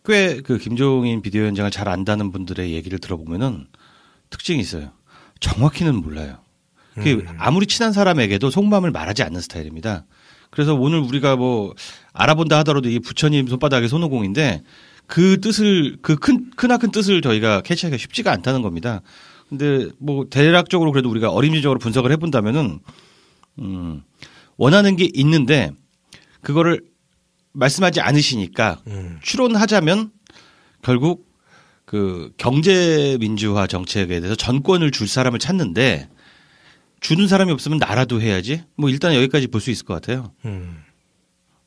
꽤 그 김종인 비대위원장을 잘 안다는 분들의 얘기를 들어보면은 특징이 있어요. 정확히는 몰라요. 그게 아무리 친한 사람에게도 속마음을 말하지 않는 스타일입니다. 그래서 오늘 우리가 뭐 알아본다 하더라도 이 부처님 손바닥에 손오공인데 그 뜻을 그 크나큰 뜻을 저희가 캐치하기가 쉽지가 않다는 겁니다. 근데 뭐 대략적으로 그래도 우리가 어림짐작으로 분석을 해본다면은 원하는 게 있는데 그거를 말씀하지 않으시니까 추론하자면 결국 그 경제 민주화 정책에 대해서 전권을 줄 사람을 찾는데 주는 사람이 없으면 나라도 해야지. 뭐 일단 여기까지 볼 수 있을 것 같아요.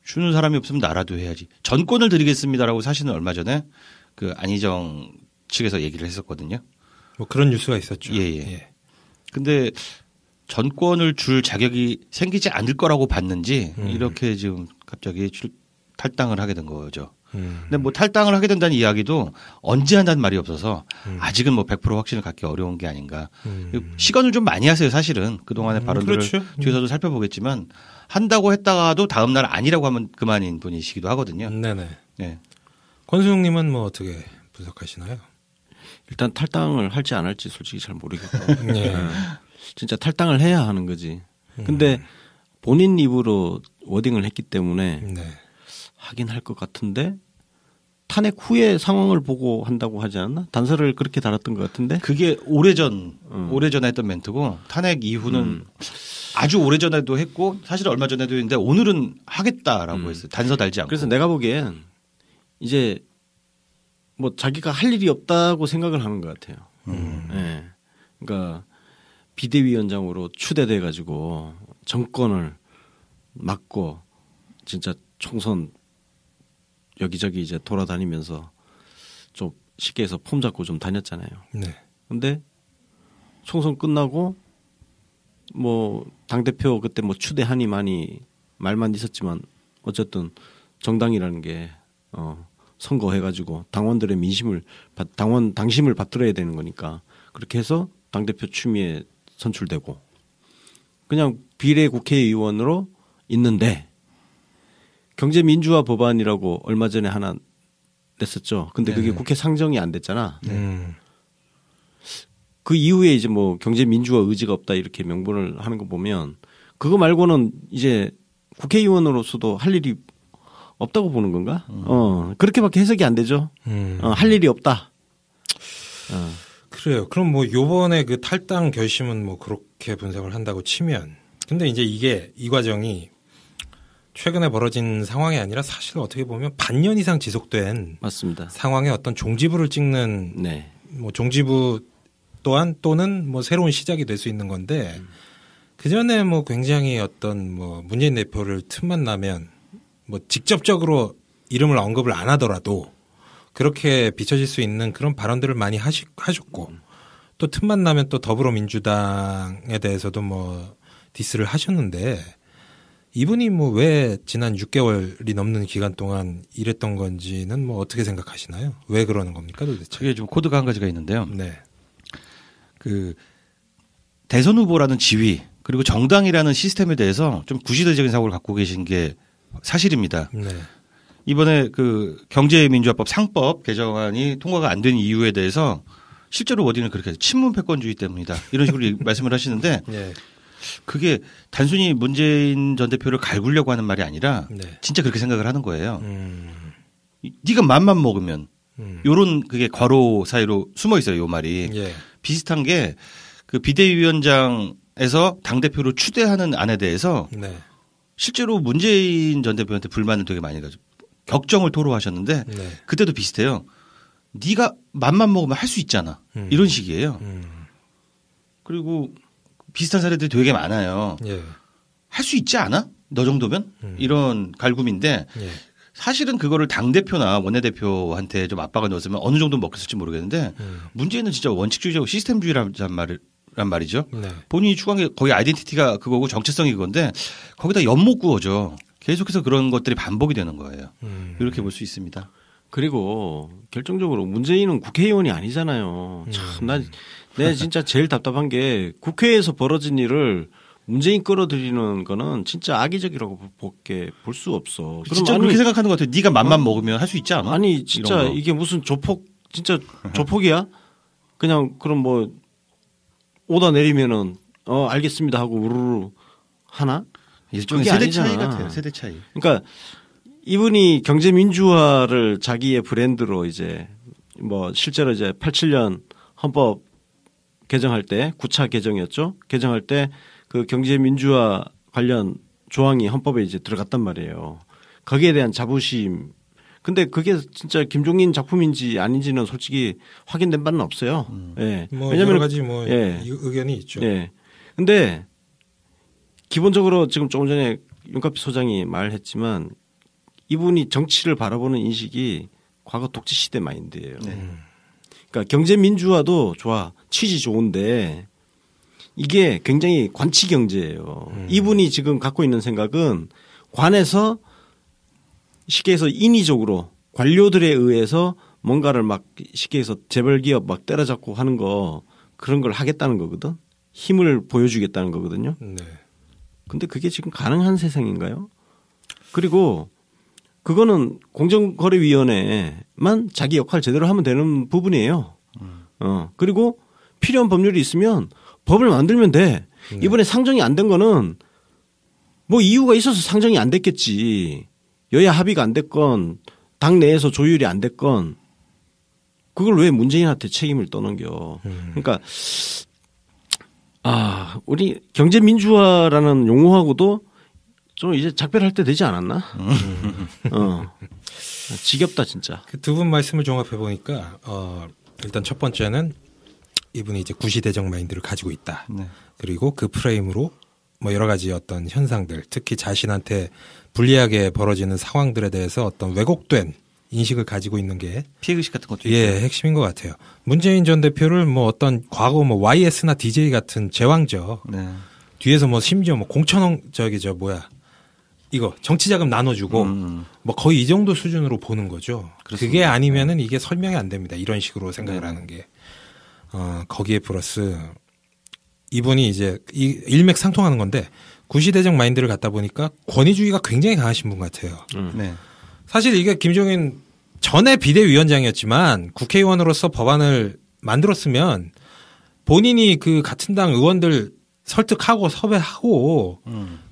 주는 사람이 없으면 나라도 해야지. 전권을 드리겠습니다라고 사실은 얼마 전에 그 안희정 측에서 얘기를 했었거든요. 뭐 그런 뉴스가 있었죠. 예. 예. 근데 전권을 줄 자격이 생기지 않을 거라고 봤는지 이렇게 지금 갑자기 탈당을 하게 된 거죠. 근데 뭐 탈당을 하게 된다는 이야기도 언제 한다는 말이 없어서 아직은 뭐 100% 확신을 갖기 어려운 게 아닌가. 시간을 좀 많이 하세요, 사실은. 그동안의 발언들을 그렇죠. 뒤에서도 살펴보겠지만 한다고 했다가도 다음 날 아니라고 하면 그만인 분이시기도 하거든요. 네네. 네. 권수영님은 뭐 어떻게 분석하시나요? 일단 탈당을 할지 안 할지 솔직히 잘 모르겠고. 네. 진짜 탈당을 해야 하는 거지. 근데 본인 입으로 워딩을 했기 때문에 네. 하긴 할 것 같은데 탄핵 후에 상황을 보고 한다고 하지 않았나? 단서를 그렇게 달았던 것 같은데. 그게 오래전에 했던 멘트고 탄핵 이후는 아주 오래전에도 했고 사실 얼마 전에도 했는데 오늘은 하겠다라고 했어요. 단서 달지 않고. 그래서 내가 보기엔 이제 뭐 자기가 할 일이 없다고 생각을 하는 것 같아요. 네. 그러니까 비대위원장으로 추대돼 가지고 정권을 맡고 진짜 총선 여기저기 이제 돌아다니면서 좀 쉽게 해서 폼 잡고 좀 다녔잖아요. 네. 근데 총선 끝나고 뭐 당대표 그때 뭐 추대하니 많이 말만 있었지만 어쨌든 정당이라는 게 선거해가지고 당원들의 민심을 당심을 받들어야 되는 거니까 그렇게 해서 당대표 추미애 선출되고 그냥 비례 국회의원으로 있는데 경제민주화 법안이라고 얼마 전에 하나 냈었죠. 근데 그게 국회 상정이 안 됐잖아. 그 이후에 이제 뭐 경제민주화 의지가 없다 이렇게 명분을 하는 거 보면 그거 말고는 이제 국회의원으로서도 할 일이 없다고 보는 건가? 그렇게밖에 해석이 안 되죠. 할 일이 없다. 그래요. 그럼 뭐 요번에 그 탈당 결심은 뭐 그렇게 분석을 한다고 치면 근데 이제 이게 이 과정이 최근에 벌어진 상황이 아니라 사실 어떻게 보면 반년 이상 지속된 맞습니다. 상황에 어떤 종지부를 찍는 네. 뭐 종지부 또한 또는 뭐 새로운 시작이 될 수 있는 건데 그 전에 뭐 굉장히 어떤 뭐 문재인 대표를 틈만 나면 뭐 직접적으로 이름을 언급을 안 하더라도 그렇게 비춰질 수 있는 그런 발언들을 많이 하셨고 또 틈만 나면 또 더불어민주당에 대해서도 뭐 디스를 하셨는데 이분이 뭐 왜 지난 6개월이 넘는 기간 동안 이랬던 건지는 뭐 어떻게 생각하시나요? 왜 그러는 겁니까 도대체? 그게 좀 코드가 한 가지가 있는데요. 네. 그 대선 후보라는 지위 그리고 정당이라는 시스템에 대해서 좀 구시대적인 사고를 갖고 계신 게 사실입니다. 네. 이번에 그 경제민주화법 상법 개정안이 통과가 안 된 이유에 대해서 실제로 워딩을 그렇게 해서 친문 패권주의 때문이다 이런 식으로 말씀을 하시는데 네. 그게 단순히 문재인 전 대표를 갈구려고 하는 말이 아니라 네. 진짜 그렇게 생각을 하는 거예요. 네가 맘만 먹으면 요런 그게 괄호 사이로 숨어 있어요. 요 말이. 예. 비슷한 게 그 비대위원장에서 당대표로 추대하는 안에 대해서 네. 실제로 문재인 전 대표한테 불만을 되게 많이 가지고 격정을 토로하셨는데 네. 그때도 비슷해요. 네가 맘만 먹으면 할 수 있잖아. 이런 식이에요. 그리고 비슷한 사례들이 되게 많아요. 예. 할 수 있지 않아? 너 정도면? 이런 갈굼인데 예. 사실은 그거를 당대표나 원내대표한테 좀 압박을 넣었으면 어느 정도 먹혔을지 모르겠는데 문제는 진짜 원칙주의자고 시스템주의란 말이죠. 네. 본인이 추구한 게 거의 아이덴티티가 그거고 정체성이 그건데 거기다 엿못 구워져. 계속해서 그런 것들이 반복이 되는 거예요. 이렇게 볼 수 있습니다. 그리고 결정적으로 문재인은 국회의원이 아니잖아요. 참, 내가 진짜 제일 답답한 게 국회에서 벌어진 일을 문재인 끌어들이는 거는 진짜 악의적이라고 볼 수 없어. 진짜 그렇게 생각하는 것 같아요. 네가 맘만 먹으면 할 수 있지 않아? 아니 진짜 이게 무슨 진짜 조폭이야? 그냥 그럼 뭐 오다 내리면은 알겠습니다 하고 우르르 하나? 일종의 세대 차이 같아요. 세대 차이. 그러니까 이분이 경제 민주화를 자기의 브랜드로 이제 뭐 실제로 이제 87년 헌법 개정할 때 9차 개정이었죠. 개정할 때 그 경제 민주화 관련 조항이 헌법에 이제 들어갔단 말이에요. 거기에 대한 자부심. 근데 그게 진짜 김종인 작품인지 아닌지는 솔직히 확인된 바는 없어요. 예. 뭐 왜냐면 여러 가지 뭐 의견이 있죠. 예. 근데 기본적으로 지금 조금 전에 윤카피 소장이 말했지만 이분이 정치를 바라보는 인식이 과거 독재 시대 마인드예요. 그러니까 경제 민주화도 좋아, 취지 좋은데 이게 굉장히 관치 경제예요. 이분이 지금 갖고 있는 생각은 관에서 쉽게 해서 인위적으로 관료들에 의해서 뭔가를 막 쉽게 해서 재벌 기업 막 때려잡고 하는 거 그런 걸 하겠다는 거거든. 힘을 보여주겠다는 거거든요. 네. 근데 그게 지금 가능한 세상인가요? 그리고 그거는 공정거래위원회만 자기 역할 제대로 하면 되는 부분이에요. 그리고 필요한 법률이 있으면 법을 만들면 돼. 이번에 상정이 안 된 거는 뭐 이유가 있어서 상정이 안 됐겠지. 여야 합의가 안 됐건 당 내에서 조율이 안 됐건 그걸 왜 문재인한테 책임을 떠넘겨. 그러니까 우리 경제민주화라는 용어하고도 좀 이제 작별할 때 되지 않았나? 지겹다 진짜. 그 두 분 말씀을 종합해 보니까 일단 첫 번째는 이분이 이제 구시대적 마인드를 가지고 있다. 네. 그리고 그 프레임으로 뭐 여러 가지 어떤 현상들, 특히 자신한테 불리하게 벌어지는 상황들에 대해서 어떤 왜곡된 인식을 가지고 있는 게 피해의식 같은 것도 예, 있어요. 핵심인 것 같아요. 문재인 전 대표를 뭐 어떤 과거 뭐 YS나 DJ 같은 제왕적 네. 뒤에서 뭐 심지어 뭐 공천원 이거 정치자금 나눠주고 뭐 거의 이 정도 수준으로 보는 거죠. 그렇습니다. 그게 아니면은 이게 설명이 안 됩니다. 이런 식으로 생각을 하는 게. 거기에 플러스 이분이 이제 일맥상통하는 건데 구시대적 마인드를 갖다 보니까 권위주의가 굉장히 강하신 분 같아요. 네. 사실 이게 김종인 전에 비대위원장이었지만 국회의원으로서 법안을 만들었으면 본인이 그 같은 당 의원들 설득하고 섭외하고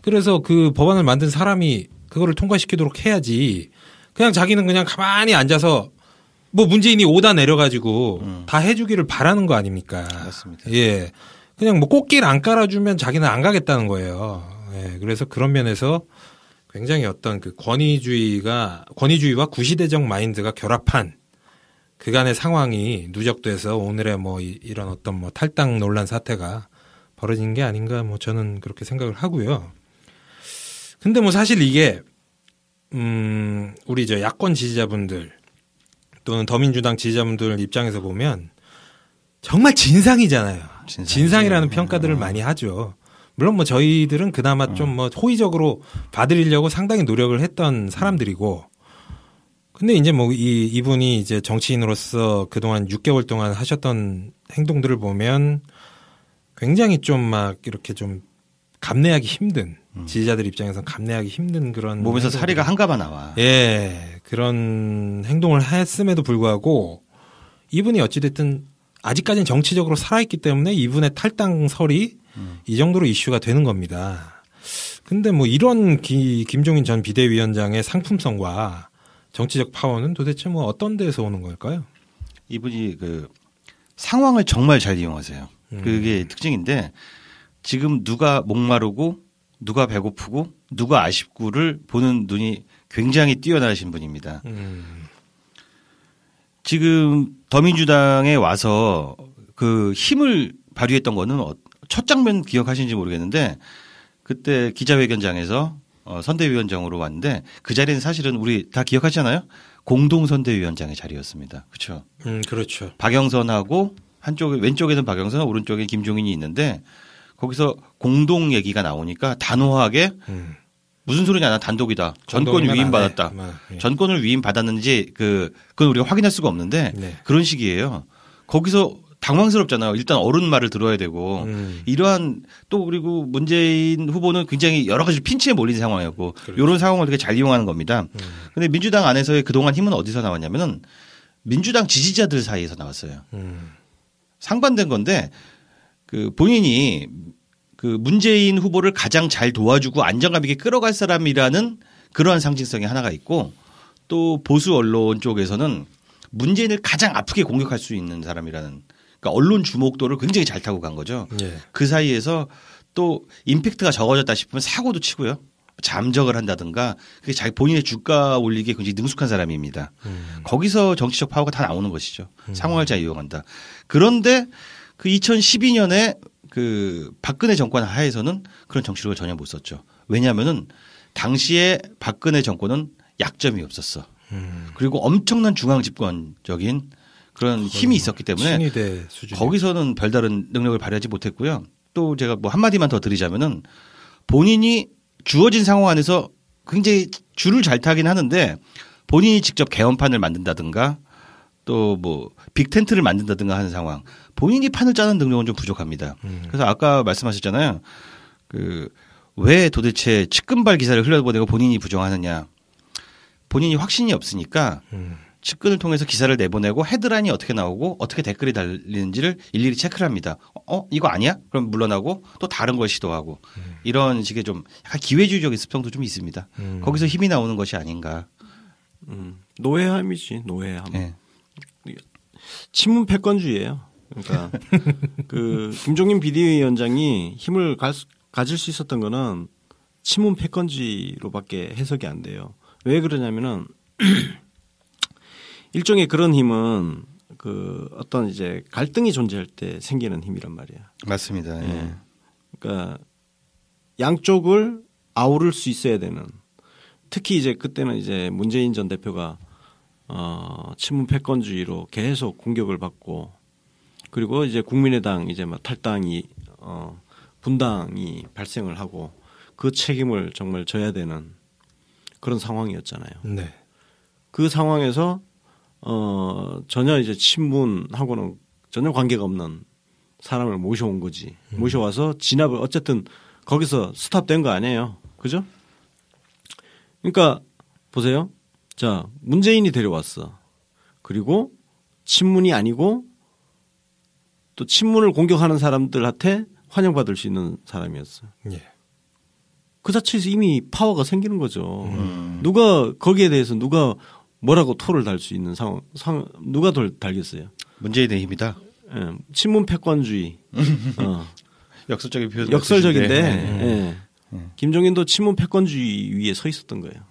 그래서 그 법안을 만든 사람이 그거를 통과시키도록 해야지. 그냥 자기는 그냥 가만히 앉아서 뭐 문재인이 오다 내려가지고 다 해주기를 바라는 거 아닙니까? 맞습니다. 예. 그냥 뭐 꽃길 안 깔아주면 자기는 안 가겠다는 거예요. 예. 그래서 그런 면에서 굉장히 어떤 그 권위주의와 구시대적 마인드가 결합한 그간의 상황이 누적돼서 오늘의 뭐 이런 어떤 뭐 탈당 논란 사태가 벌어진 게 아닌가 뭐 저는 그렇게 생각을 하고요. 근데 뭐 사실 이게 우리 저 야권 지지자분들 또는 더민주당 지지자분들 입장에서 보면 정말 진상이잖아요. 진상이라는 평가들을 많이 하죠. 물론 뭐 저희들은 그나마 좀 뭐 호의적으로 봐드리려고 상당히 노력을 했던 사람들이고, 근데 이제 뭐 이분이 이제 정치인으로서 그동안 6개월 동안 하셨던 행동들을 보면 굉장히 좀 막 이렇게 좀 감내하기 힘든 지지자들 입장에서 감내하기 힘든 그런 몸에서 사리가 한가마 나와. 예, 그런 행동을 했음에도 불구하고 이분이 어찌됐든 아직까지는 정치적으로 살아있기 때문에 이분의 탈당설이 이 정도로 이슈가 되는 겁니다. 근데 뭐 이런 김종인 전 비대위원장의 상품성과 정치적 파워는 도대체 뭐 어떤 데서 오는 걸까요? 이분이 그 상황을 정말 잘 이용하세요. 그게 특징인데 지금 누가 목마르고 누가 배고프고 누가 아쉽고를 보는 눈이 굉장히 뛰어나신 분입니다. 지금 더민주당에 와서 그 힘을 발휘했던 거는 첫 장면 기억하시는지 모르겠는데 그때 기자회견장에서 선대위원장으로 왔는데 그 자리는 사실은 우리 다 기억하시잖아요. 공동선대위원장의 자리였습니다. 그렇죠. 그렇죠. 박영선하고 한쪽에 왼쪽에는 박영선, 오른쪽에 김종인이 있는데 거기서 공동 얘기가 나오니까 단호하게 무슨 소리냐, 나 단독이다. 전권을 위임받았다. 전권을 위임받았는지 그건 우리가 확인할 수가 없는데 네. 그런 식이에요. 거기서 당황스럽잖아요. 일단 어른 말을 들어야 되고 이러한 또 그리고 문재인 후보는 굉장히 여러 가지 핀치에 몰린 상황이었고 그렇죠. 이런 상황을 되게 잘 이용하는 겁니다. 그런데 민주당 안에서의 그동안 힘은 어디서 나왔냐면은 민주당 지지자들 사이에서 나왔어요. 상반된 건데 그 본인이 그 문재인 후보를 가장 잘 도와주고 안정감 있게 끌어갈 사람이라는 그러한 상징성이 하나가 있고 또 보수 언론 쪽에서는 문재인을 가장 아프게 공격할 수 있는 사람이라는 그러니까 언론 주목도를 굉장히 잘 타고 간 거죠. 예. 그 사이에서 또 임팩트가 적어졌다 싶으면 사고도 치고요. 잠적을 한다든가 그게 자기 본인의 주가 올리기에 굉장히 능숙한 사람입니다. 거기서 정치적 파워가 다 나오는 것이죠. 상황을 잘 이용한다. 그런데 그 2012년에 그 박근혜 정권 하에서는 그런 정치력을 전혀 못 썼죠. 왜냐하면은 당시에 박근혜 정권은 약점이 없었어. 그리고 엄청난 중앙 집권적인 그런 힘이 있었기 때문에 친위대 수준. 거기서는 별다른 능력을 발휘하지 못했고요. 또 제가 뭐 한마디만 더 드리자면은 본인이 주어진 상황 안에서 굉장히 줄을 잘 타긴 하는데 본인이 직접 개헌판을 만든다든가 또 뭐 빅텐트를 만든다든가 하는 상황 본인이 판을 짜는 능력은 좀 부족합니다. 그래서 아까 말씀하셨잖아요. 그 왜 도대체 측근발 기사를 흘려보내고 본인이 부정하느냐. 본인이 확신이 없으니까 측근을 통해서 기사를 내보내고 헤드라인이 어떻게 나오고 어떻게 댓글이 달리는지를 일일이 체크를 합니다. 이거 아니야? 그럼 물러나고 또 다른 걸 시도하고 이런 식의 좀 약간 기회주의적인 습성도 좀 있습니다. 거기서 힘이 나오는 것이 아닌가. 노예함이지 노예함. 네. 친문 패권주의예요. 그러니까 그 김종인 비대위원장이 힘을 가질 수 있었던 거는 친문 패권주의로밖에 해석이 안 돼요. 왜 그러냐면은 일종의 그런 힘은 그 어떤 이제 갈등이 존재할 때 생기는 힘이란 말이야. 맞습니다. 예. 그러니까 양쪽을 아우를 수 있어야 되는 특히 이제 그때는 이제 문재인 전 대표가 친문 패권주의로 계속 공격을 받고 그리고 이제 국민의당 이제 막 탈당이 분당이 발생을 하고 그 책임을 정말 져야 되는 그런 상황이었잖아요. 네. 그 상황에서 전혀 이제 친문하고는 전혀 관계가 없는 사람을 모셔온 거지. 모셔와서 진압을 어쨌든 거기서 스탑된 거 아니에요. 그죠? 그러니까 보세요. 자, 문재인이 데려왔어. 그리고 친문이 아니고 또 친문을 공격하는 사람들한테 환영받을 수 있는 사람이었어. 예. 그 자체에서 이미 파워가 생기는 거죠. 누가 거기에 대해서 누가 뭐라고 토를 달 수 있는 상황 누가 달겠어요? 문재인의 힘이다. 예, 친문 패권주의. 역설적인 표현. 역설적인데 예. 김종인도 친문 패권주의 위에 서 있었던 거예요.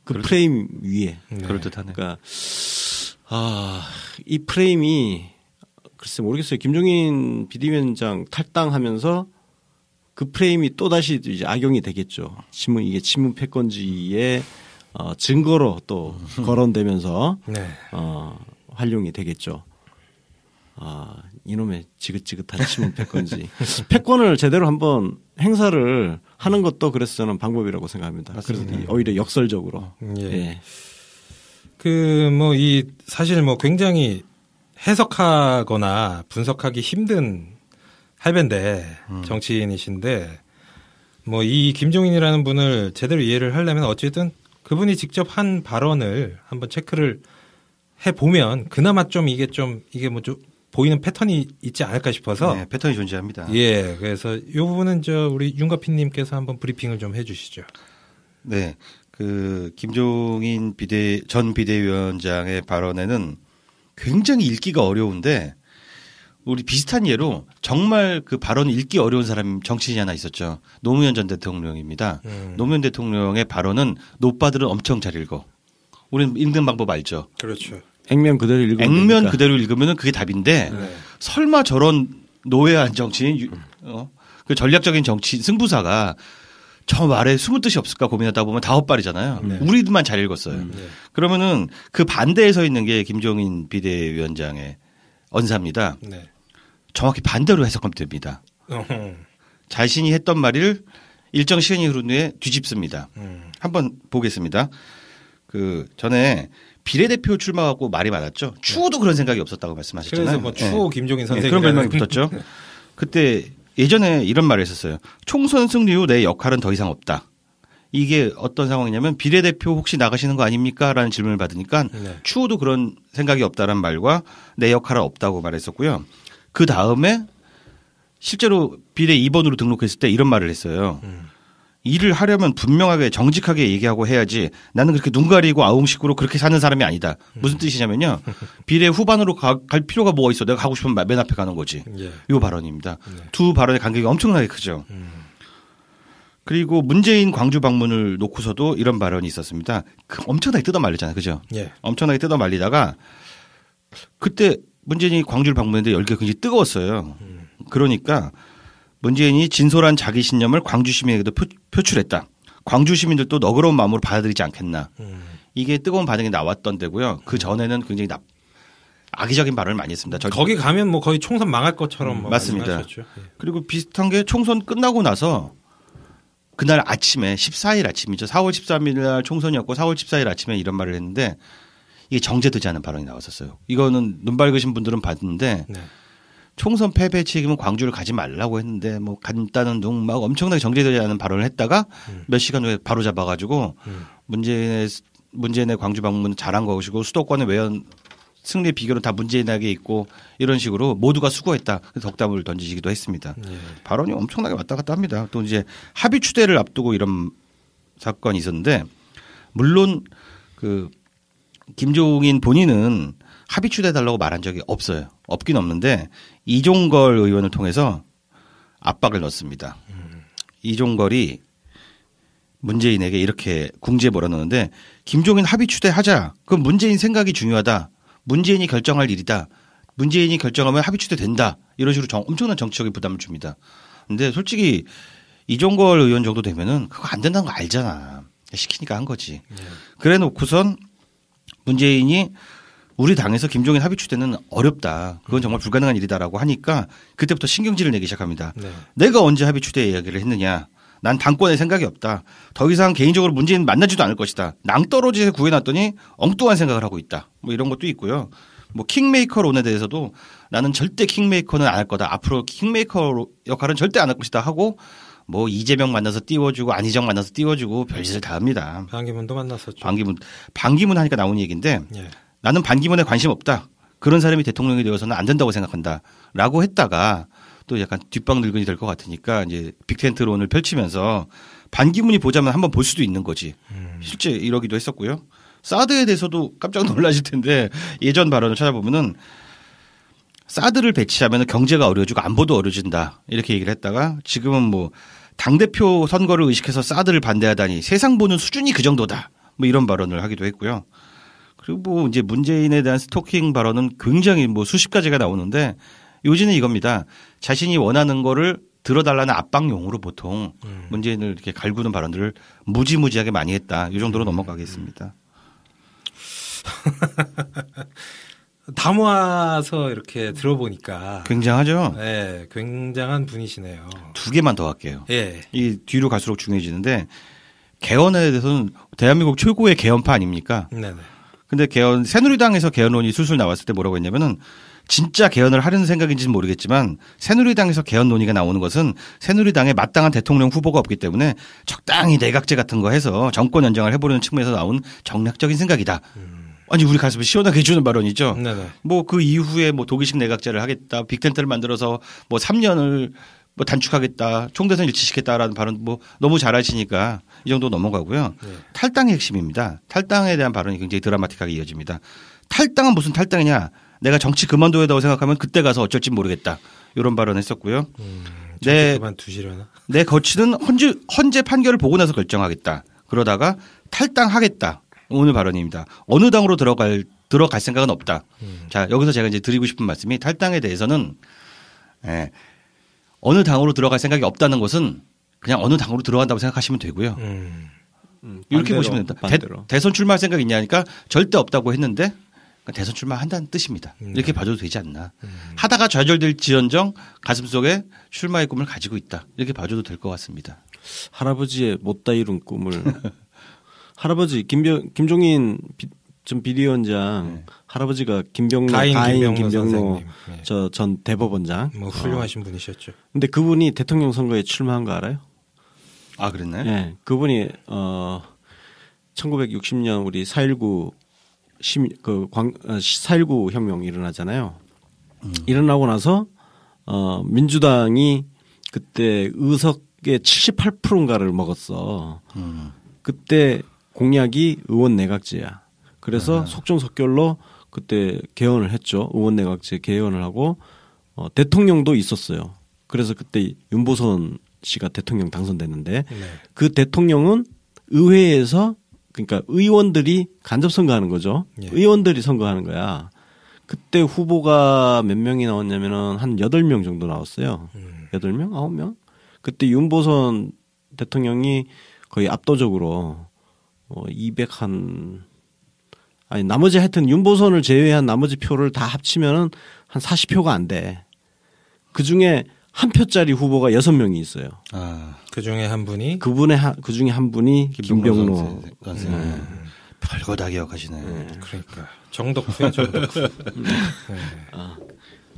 그 프레임 위에. 그럴듯하네. 그러니까 이 프레임이 글쎄 모르겠어요. 김종인 비대위원장 탈당하면서 그 프레임이 또 다시 이제 악용이 되겠죠. 이게 친문 패권주의의 증거로 또 거론되면서 네. 활용이 되겠죠. 이놈의 지긋지긋한 친문 패권주의. 패권을 제대로 한번 행사를 하는 것도 그래서 저는 방법이라고 생각합니다. 맞습니다. 그래서 오히려 역설적으로. 예. 예. 사실 굉장히 해석하거나 분석하기 힘든 할배인데 정치인이신데 이 김종인이라는 분을 제대로 이해를 하려면 어쨌든 그분이 직접 한 발언을 한번 체크를 해 보면 그나마 좀 이게 좀 보이는 패턴이 있지 않을까 싶어서 네, 패턴이 존재합니다. 예, 그래서 이 부분은 우리 윤가피님께서 한번 브리핑을 좀 해주시죠. 네, 그 김종인 전 비대위원장의 발언에는 굉장히 읽기가 어려운데 우리 비슷한 예로 정말 그 발언을 읽기 어려운 사람 정치인이 하나 있었죠. 노무현 전 대통령입니다. 노무현 대통령의 발언은 노빠들은 엄청 잘 읽어. 우리는 읽는 방법 알죠. 그렇죠. 액면 그대로 읽으면 액면 그대로 읽으면 그게 답인데 네. 설마 저런 노예한 정치인 그 전략적인 정치 승부사가 저 말에 숨을 뜻이 없을까 고민하다 보면 다 헛발이잖아요. 네. 우리만 잘 읽었어요. 네. 그러면은 그 반대에 서 있는 게 김종인 비대위원장의 언사입니다. 네. 정확히 반대로 해석하면 됩니다. 자신이 했던 말을 일정 시간이 흐른 후에 뒤집습니다. 한번 보겠습니다. 그 전에 비례대표 출마 갖고 말이 많았죠. 추호도 그런 생각이 없었다고 말씀하셨잖아요. 그래서 뭐 추호 김종인 선생님 그런 별명이 붙었죠. 그때 예전에 이런 말을 했었어요. 총선 승리 후 내 역할은 더 이상 없다. 이게 어떤 상황이냐면 비례대표 혹시 나가시는 거 아닙니까? 라는 질문을 받으니까 추호도 그런 생각이 없다라는 말과 내 역할은 없다고 말했었고요. 그 다음에 실제로 비례 2번으로 등록했을 때 이런 말을 했어요. 일을 하려면 분명하게 정직하게 얘기하고 해야지 나는 그렇게 눈 가리고 아웅식으로 그렇게 사는 사람이 아니다. 무슨 뜻이냐면요. 비례 후반으로 갈 필요가 뭐가 있어. 내가 가고 싶으면 맨 앞에 가는 거지. 이 발언입니다. 두 발언의 간격이 엄청나게 크죠. 그리고 문재인 광주 방문을 놓고서도 이런 발언이 있었습니다. 엄청나게 뜯어말리잖아요. 그죠? 예. 엄청나게 뜯어말리다가 그때 문재인이 광주를 방문했는데 열기가 굉장히 뜨거웠어요. 그러니까 문재인이 진솔한 자기 신념을 광주 시민에게도 표출했다. 광주 시민들도 너그러운 마음으로 받아들이지 않겠나. 이게 뜨거운 반응이 나왔던 데고요. 그 전에는 굉장히 악의적인 발언을 많이 했습니다. 거기 가면 뭐 거의 총선 망할 것처럼 맞습니다. 말씀하셨죠. 예. 그리고 비슷한 게 총선 끝나고 나서 그날 아침에 14일 아침이죠. 4월 13일 날 총선이었고 4월 14일 아침에 이런 말을 했는데 이게 정제되지 않은 발언이 나왔었어요. 이거는 눈 밝으신 분들은 봤는데 네. 총선 패배 책임은 광주를 가지 말라고 했는데 뭐 간다는 둥 막 엄청나게 정제되지 않은 발언을 했다가 몇 시간 후에 바로 잡아가지고 문재인의 광주 방문 잘한 것이고 수도권의 외연 승리 비결은 다 문재인에게 있고 이런 식으로 모두가 수고했다. 덕담을 던지시기도 했습니다. 발언이 엄청나게 왔다 갔다 합니다. 또 이제 합의 추대를 앞두고 이런 사건이 있었는데 물론 그 김종인 본인은 합의 추대 달라고 말한 적이 없어요. 없긴 없는데 이종걸 의원을 통해서 압박을 넣습니다. 이종걸이 문재인에게 이렇게 궁지에 몰아넣는데 김종인 합의 추대하자. 그럼 문재인 생각이 중요하다. 문재인이 결정할 일이다. 문재인이 결정하면 합의 추대된다. 이런 식으로 엄청난 정치적인 부담을 줍니다. 근데 솔직히 이종걸 의원 정도 되면은 그거 안 된다는 거 알잖아. 시키니까 한 거지. 그래 놓고선 문재인이 우리 당에서 김종인 합의 추대는 어렵다. 그건 정말 불가능한 일이다라고 하니까 그때부터 신경질을 내기 시작합니다. 네. 내가 언제 합의 추대 이야기를 했느냐. 난 당권에 생각이 없다. 더 이상 개인적으로 문재인 만나지도 않을 것이다. 낭떠러지에 구해놨더니 엉뚱한 생각을 하고 있다. 뭐 이런 것도 있고요. 뭐 킹메이커론에 대해서도 나는 절대 킹메이커는 안 할 거다. 앞으로 킹메이커 역할은 절대 안 할 것이다 하고 뭐 이재명 만나서 띄워주고 안희정 만나서 띄워주고 별짓을 다 합니다. 반기문도 만났었죠. 반기문 하니까 나온 얘기인데 나는 반기문에 관심 없다. 그런 사람이 대통령이 되어서는 안 된다고 생각한다. 라고 했다가 또 약간 뒷방 늙은이 될 것 같으니까 이제 빅텐트론을 펼치면서 반기문이 보자면 한번 볼 수도 있는 거지. 실제 이러기도 했었고요. 사드에 대해서도 깜짝 놀라실 텐데 예전 발언을 찾아보면은 사드를 배치하면 경제가 어려워지고 안보도 어려워진다. 이렇게 얘기를 했다가 지금은 뭐 당대표 선거를 의식해서 사드를 반대하다니 세상 보는 수준이 그 정도다. 뭐 이런 발언을 하기도 했고요. 그리고 뭐 이제 문재인에 대한 스토킹 발언은 굉장히 뭐 수십 가지가 나오는데 요지는 이겁니다. 자신이 원하는 거를 들어달라는 압박용으로 보통 문재인을 이렇게 갈구는 발언들을 무지무지하게 많이 했다. 이 정도로 넘어가겠습니다. 다 모아서 이렇게 들어보니까 굉장하죠. 네, 굉장한 분이시네요. 두 개만 더 할게요. 예. 이 뒤로 갈수록 중요해지는데 개헌에 대해서는 대한민국 최고의 개헌파 아닙니까? 네네. 근데 새누리당에서 개헌론이 술술 나왔을 때 뭐라고 했냐면은 진짜 개헌을 하려는 생각인지는 모르겠지만 새누리당에서 개헌 논의가 나오는 것은 새누리당에 마땅한 대통령 후보가 없기 때문에 적당히 내각제 같은 거 해서 정권 연장을 해보려는 측면에서 나온 정략적인 생각이다. 아니 우리 가슴을 시원하게 해주는 발언이죠. 뭐 그 이후에 뭐 독일식 내각제를 하겠다, 빅텐트를 만들어서 뭐 3년을 뭐 단축하겠다, 총대선 일치시켰다라는 발언 뭐 너무 잘하시니까 이 정도 넘어가고요. 탈당의 핵심입니다. 탈당에 대한 발언이 굉장히 드라마틱하게 이어집니다. 탈당은 무슨 탈당이냐? 내가 정치 그만둬야 한다고 생각하면 그때 가서 어쩔지 모르겠다. 이런 발언했었고요. 그만두시려나? 내 거치는 헌재 판결을 보고 나서 결정하겠다. 그러다가 탈당하겠다. 오늘 발언입니다. 어느 당으로 들어갈 생각은 없다. 자, 여기서 제가 이제 드리고 싶은 말씀이 탈당에 대해서는 어느 당으로 들어갈 생각이 없다는 것은 그냥 어느 당으로 들어간다고 생각하시면 되고요. 이렇게 보시면 됩니다. 대선 출마할 생각이 있냐니까 절대 없다고 했는데 대선 출마한다는 뜻입니다. 이렇게 봐줘도 되지 않나. 하다가 좌절될지언정 가슴속에 출마의 꿈을 가지고 있다. 이렇게 봐줘도 될 것 같습니다. 할아버지의 못다 이룬 꿈을 할아버지 김종인 전 비대위원장 할아버지가 가인 김병로 김병로 선생님. 저 전 대법원장. 뭐 훌륭하신 분이셨죠. 근데 그분이 대통령 선거에 출마한 거 알아요? 아 그랬나요? 네, 그분이 1960년 우리 4.19 4.19 혁명 일어나잖아요. 일어나고 나서 민주당이 그때 의석의 78%인가를 먹었어. 그때 공약이 의원 내각제야. 그래서 속전속결로 그때 개헌을 했죠. 의원 내각제 개헌을 하고 대통령도 있었어요. 그래서 그때 윤보선 씨가 대통령 당선됐는데 그 대통령은 의회에서 그러니까 의원들이 간접 선거하는 거죠. 의원들이 선거하는 거야. 그때 후보가 몇 명이 나왔냐면은 한 8명 정도 나왔어요. 8명? 9명? 그때 윤보선 대통령이 거의 압도적으로 나머지 하여튼 윤보선을 제외한 나머지 표를 다 합치면은 한 40표가 안 돼. 그 중에 한 표짜리 후보가 6명이 있어요. 그 중에 한 분이 그 중에 한 분이 김병로 선생. 별거 다 기억하시네. 그러니까 정덕후야 정덕후.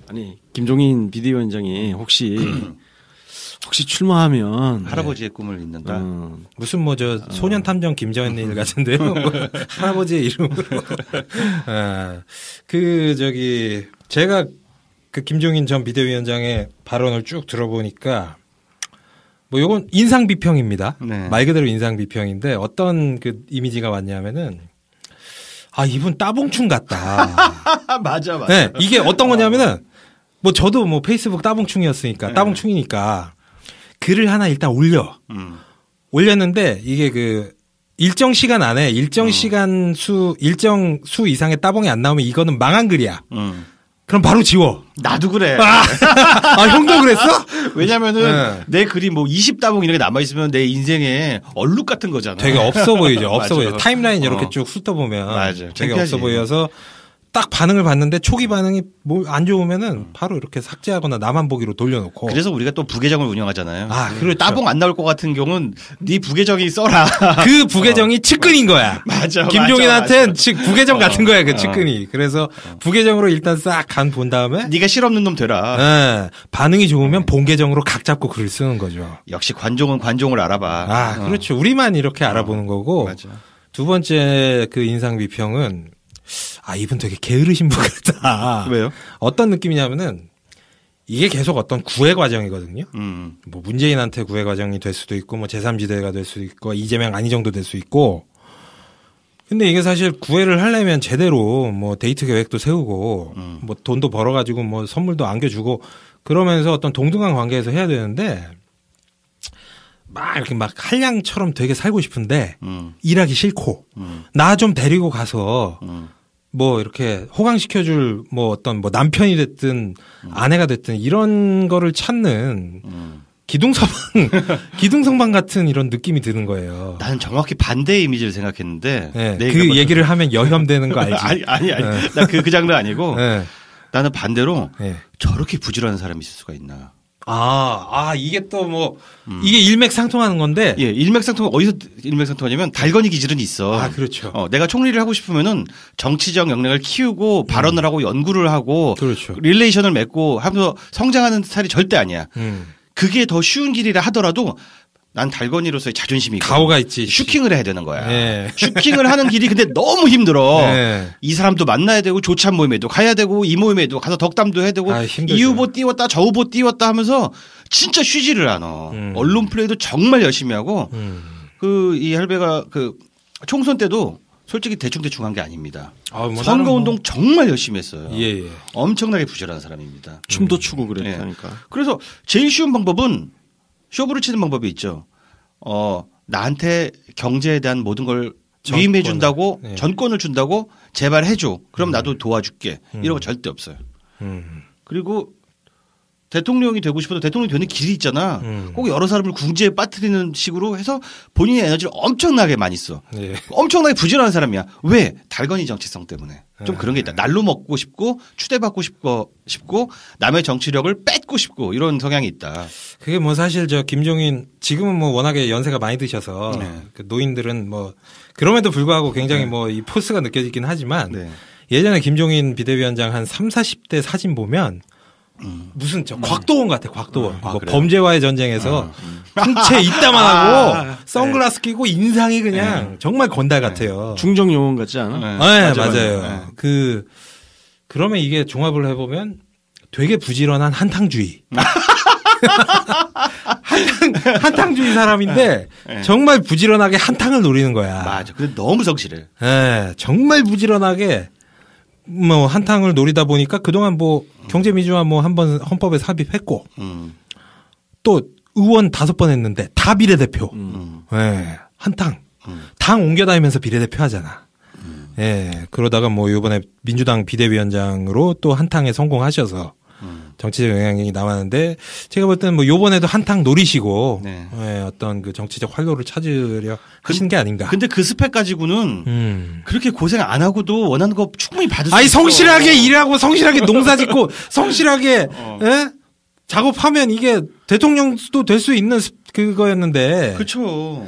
아니 김종인 비대위원장이 혹시 출마하면 할아버지의 꿈을 잇는다. 무슨 뭐 저 소년 탐정 김정일 같은데요. 뭐 할아버지의 이름으로. 제가 그 김종인 전 비대위원장의 발언을 쭉 들어보니까 뭐 요건 인상 비평입니다. 네. 말 그대로 인상 비평인데 어떤 그 이미지가 왔냐면은 이분 따봉충 같다. 맞아. 네, 이게 어떤 거냐면은 뭐 저도 뭐 페이스북 따봉충이었으니까 따봉충이니까 글을 하나 일단 올렸는데 이게 그 일정 시간 안에 일정 시간 일정 수 이상의 따봉이 안 나오면 이거는 망한 글이야. 그럼 바로 지워. 나도 그래. 형도 그랬어? 왜냐면은 내 글이 뭐 20따봉 이렇게 남아있으면 내 인생에 얼룩 같은 거잖아. 되게 없어 보이죠. 없어 맞아. 보이죠. 타임라인 이렇게 쭉 훑어보면 맞아. 되게 창피하지. 없어 보여서 딱 반응을 봤는데 초기 반응이 뭐 안 좋으면은 바로 이렇게 삭제하거나 나만 보기로 돌려놓고. 그래서 우리가 또 부계정을 운영하잖아요. 그렇죠. 따봉 안 나올 것 같은 경우는 네 부계정이 써라. 그 부계정이 측근인 거야. 맞아. 김종인한테는 부계정 같은 거야, 그 측근이. 그래서 부계정으로 일단 싹 간 본 다음에 네가 실없는 놈 되라. 반응이 좋으면 본 계정으로 각 잡고 글을 쓰는 거죠. 역시 관종은 관종을 알아봐. 그렇죠. 우리만 이렇게 알아보는 거고. 맞아. 두 번째 그 인상 비평은 이분 되게 게으르신 분 같다. 왜요? 어떤 느낌이냐면은 이게 계속 어떤 구애 과정이거든요. 뭐 문재인한테 구애 과정이 될 수도 있고 뭐 제3지대가 될 수도 있고 이재명 안희정도 될 수 있고. 근데 이게 사실 구애를 하려면 제대로 뭐 데이트 계획도 세우고 뭐 돈도 벌어가지고 뭐 선물도 안겨주고 그러면서 어떤 동등한 관계에서 해야 되는데 막 이렇게 막 한량처럼 되게 살고 싶은데 일하기 싫고 나 좀 데리고 가서 뭐 이렇게 호강시켜줄 뭐 어떤 뭐 남편이 됐든 아내가 됐든 이런 거를 찾는 기둥성방 같은 이런 느낌이 드는 거예요. 나는 정확히 반대의 이미지를 생각했는데. 그 얘기를 하면 여혐되는 거 알지? 아니. 나 그 장르 아니고. 나는 반대로 네. 저렇게 부지런한 사람이 있을 수가 있나. 이게 또 뭐, 이게 일맥상통하는 건데. 예, 어디서 일맥상통하냐면 달건이 기질은 있어. 그렇죠. 내가 총리를 하고 싶으면은 정치적 역량을 키우고 발언을 하고 연구를 하고. 그렇죠. 릴레이션을 맺고 하면서 성장하는 스타일이 절대 아니야. 그게 더 쉬운 길이라 하더라도 난 달건이로서의 자존심이 있고. 가오가 있지. 슈킹을 해야 되는 거야. 네. 슈킹을 하는 길이 근데 너무 힘들어. 네. 이 사람도 만나야 되고 조찬 모임에도 가야 되고 이 모임에도 가서 덕담도 해야 되고 이 후보 띄웠다 저 후보 띄웠다 하면서 진짜 쉬지를 않아. 언론 플레이도 정말 열심히 하고 이 할배가 그 총선 때도 솔직히 대충 한 게 아닙니다. 선거운동 정말 열심히 했어요. 예. 엄청나게 부지런한 사람입니다. 춤도 추고 그랬다니까. 그래서 제일 쉬운 방법은 쇼부를 치는 방법이 있죠. 나한테 경제에 대한 모든 걸 위임해 준다고 전권을 준다고 제발 해줘. 그럼 나도 도와줄게. 이런 거 절대 없어요. 그리고 대통령이 되고 싶어도 대통령이 되는 길이 있잖아. 꼭 여러 사람을 궁지에 빠뜨리는 식으로 해서 본인의 에너지를 엄청나게 많이 써. 예. 엄청나게 부지런한 사람이야. 왜? 달건이 정치성 때문에. 좀 그런 게 있다. 날로 먹고 싶고 추대받고 싶고 남의 정치력을 뺏고 싶고 이런 성향이 있다. 그게 뭐 사실 저 김종인 지금은 뭐 워낙에 연세가 많이 드셔서 네. 그 노인들은 뭐 그럼에도 불구하고 굉장히 뭐 이 포스가 느껴지긴 하지만 네. 예전에 김종인 비대위원장 한 3, 40대 사진 보면 무슨 저 곽도원 같아, 곽도원. 뭐 그래요? 범죄와의 전쟁에서 풍채 이따만 하고 선글라스 끼고 인상이 그냥 정말 건달 같아요. 중정 용언 같지 않아? 네, 맞아요. 네. 그러면 이게 종합을 해보면 되게 부지런한 한탕주의. 한탕주의 사람인데 정말 부지런하게 한탕을 노리는 거야. 맞아. 근데 너무 성실해. 네, 정말 부지런하게 뭐 한탕을 노리다 보니까 그동안 뭐 경제민주화 뭐 한번 헌법에 삽입했고 또 의원 5번 했는데 다 비례대표. 네, 한탕. 당 옮겨다니면서 비례대표 하잖아. 예, 그러다가 뭐 이번에 민주당 비대위원장으로 또 한탕에 성공하셔서 정치적 영향력이 나왔는데 제가 볼 때는 뭐 요번에도 한탕 노리시고 네. 예, 어떤 그 정치적 활로를 찾으려 하시는 게 아닌가. 근데 그 스펙 가지고는 그렇게 고생 안 하고도 원하는 거 충분히 받을 수 아니 있어. 성실하게 일하고 성실하게 농사 짓고 성실하게 예? 작업하면 이게 대통령도 될 수 있는 그거였는데. 그렇죠.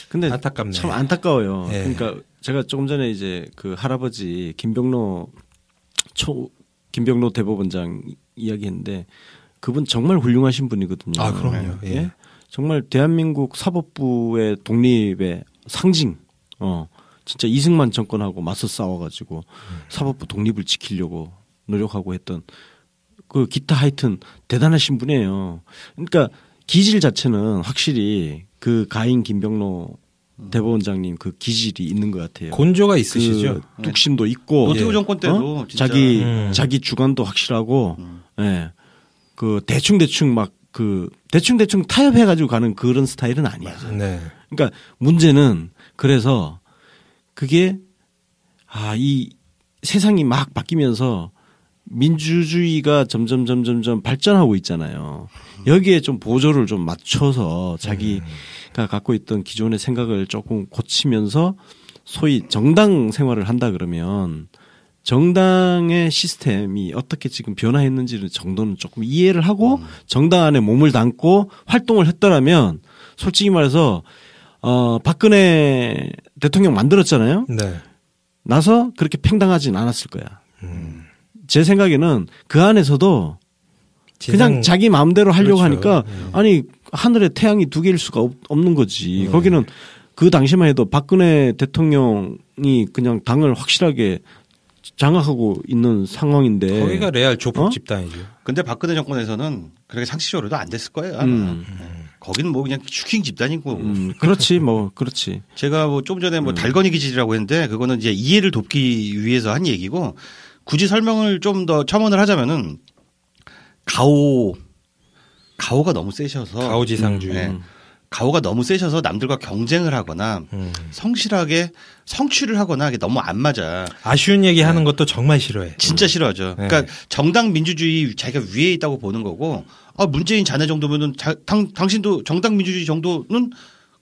근데 안타깝네. 참 안타까워요. 예. 그러니까 제가 조금 전에 이제 그 할아버지 김병로 대법원장 이야기했는데 그분 정말 훌륭하신 분이거든요. 아, 그럼요. 예. 예? 정말 대한민국 사법부의 독립의 상징. 진짜 이승만 정권하고 맞서 싸워가지고 사법부 독립을 지키려고 노력하고 했던 그 기타 하여튼 대단하신 분이에요. 그러니까 기질 자체는 확실히 그 가인 김병로 대법원장님 그 기질이 있는 것 같아요. 곤조가 있으시죠. 그 뚝심도 있고 노태우 정권 때도 진짜 자기 주관도 확실하고 예. 그 대충 막 그 대충 타협해 가지고 가는 그런 스타일은 아니야. 네. 그러니까 문제는 그래서 그게 이 세상이 막 바뀌면서 민주주의가 점점 발전하고 있잖아요. 여기에 좀 보조를 좀 맞춰서 자기가 갖고 있던 기존의 생각을 조금 고치면서 소위 정당 생활을 한다 그러면 정당의 시스템이 어떻게 지금 변화했는지를 정도는 조금 이해를 하고 정당 안에 몸을 담고 활동을 했더라면 솔직히 말해서 박근혜 대통령 만들었잖아요. 네. 나서 그렇게 팽당하진 않았을 거야. 제 생각에는 그 안에서도 그냥 자기 마음대로 하려고 그렇죠. 하니까 아니 하늘에 태양이 2개일 수가 없는 거지. 거기는 그 당시만 해도 박근혜 대통령이 그냥 당을 확실하게 장악하고 있는 상황인데 거기가 레알 조폭 집단이죠. 근데 박근혜 정권에서는 그렇게 상식적으로도 안 됐을 거예요. 아마. 거기는 뭐 그냥 슈킹 집단이고. 그렇지 뭐 그렇지. 제가 뭐 좀 전에 뭐 달건이 기질이라고 했는데 그거는 이제 이해를 돕기 위해서 한 얘기고 굳이 설명을 좀 더 첨언을 하자면은 가오가 너무 세셔서 가오지상주의. 네. 가오가 너무 세셔서 남들과 경쟁을 하거나 성실하게 성취를 하거나 이게 너무 안 맞아. 아쉬운 얘기 하는 것도 정말 싫어해. 진짜 싫어하죠. 네. 그러니까 정당 민주주의 자기가 위에 있다고 보는 거고 문재인 자네 정도면은 당신도 정당 민주주의 정도는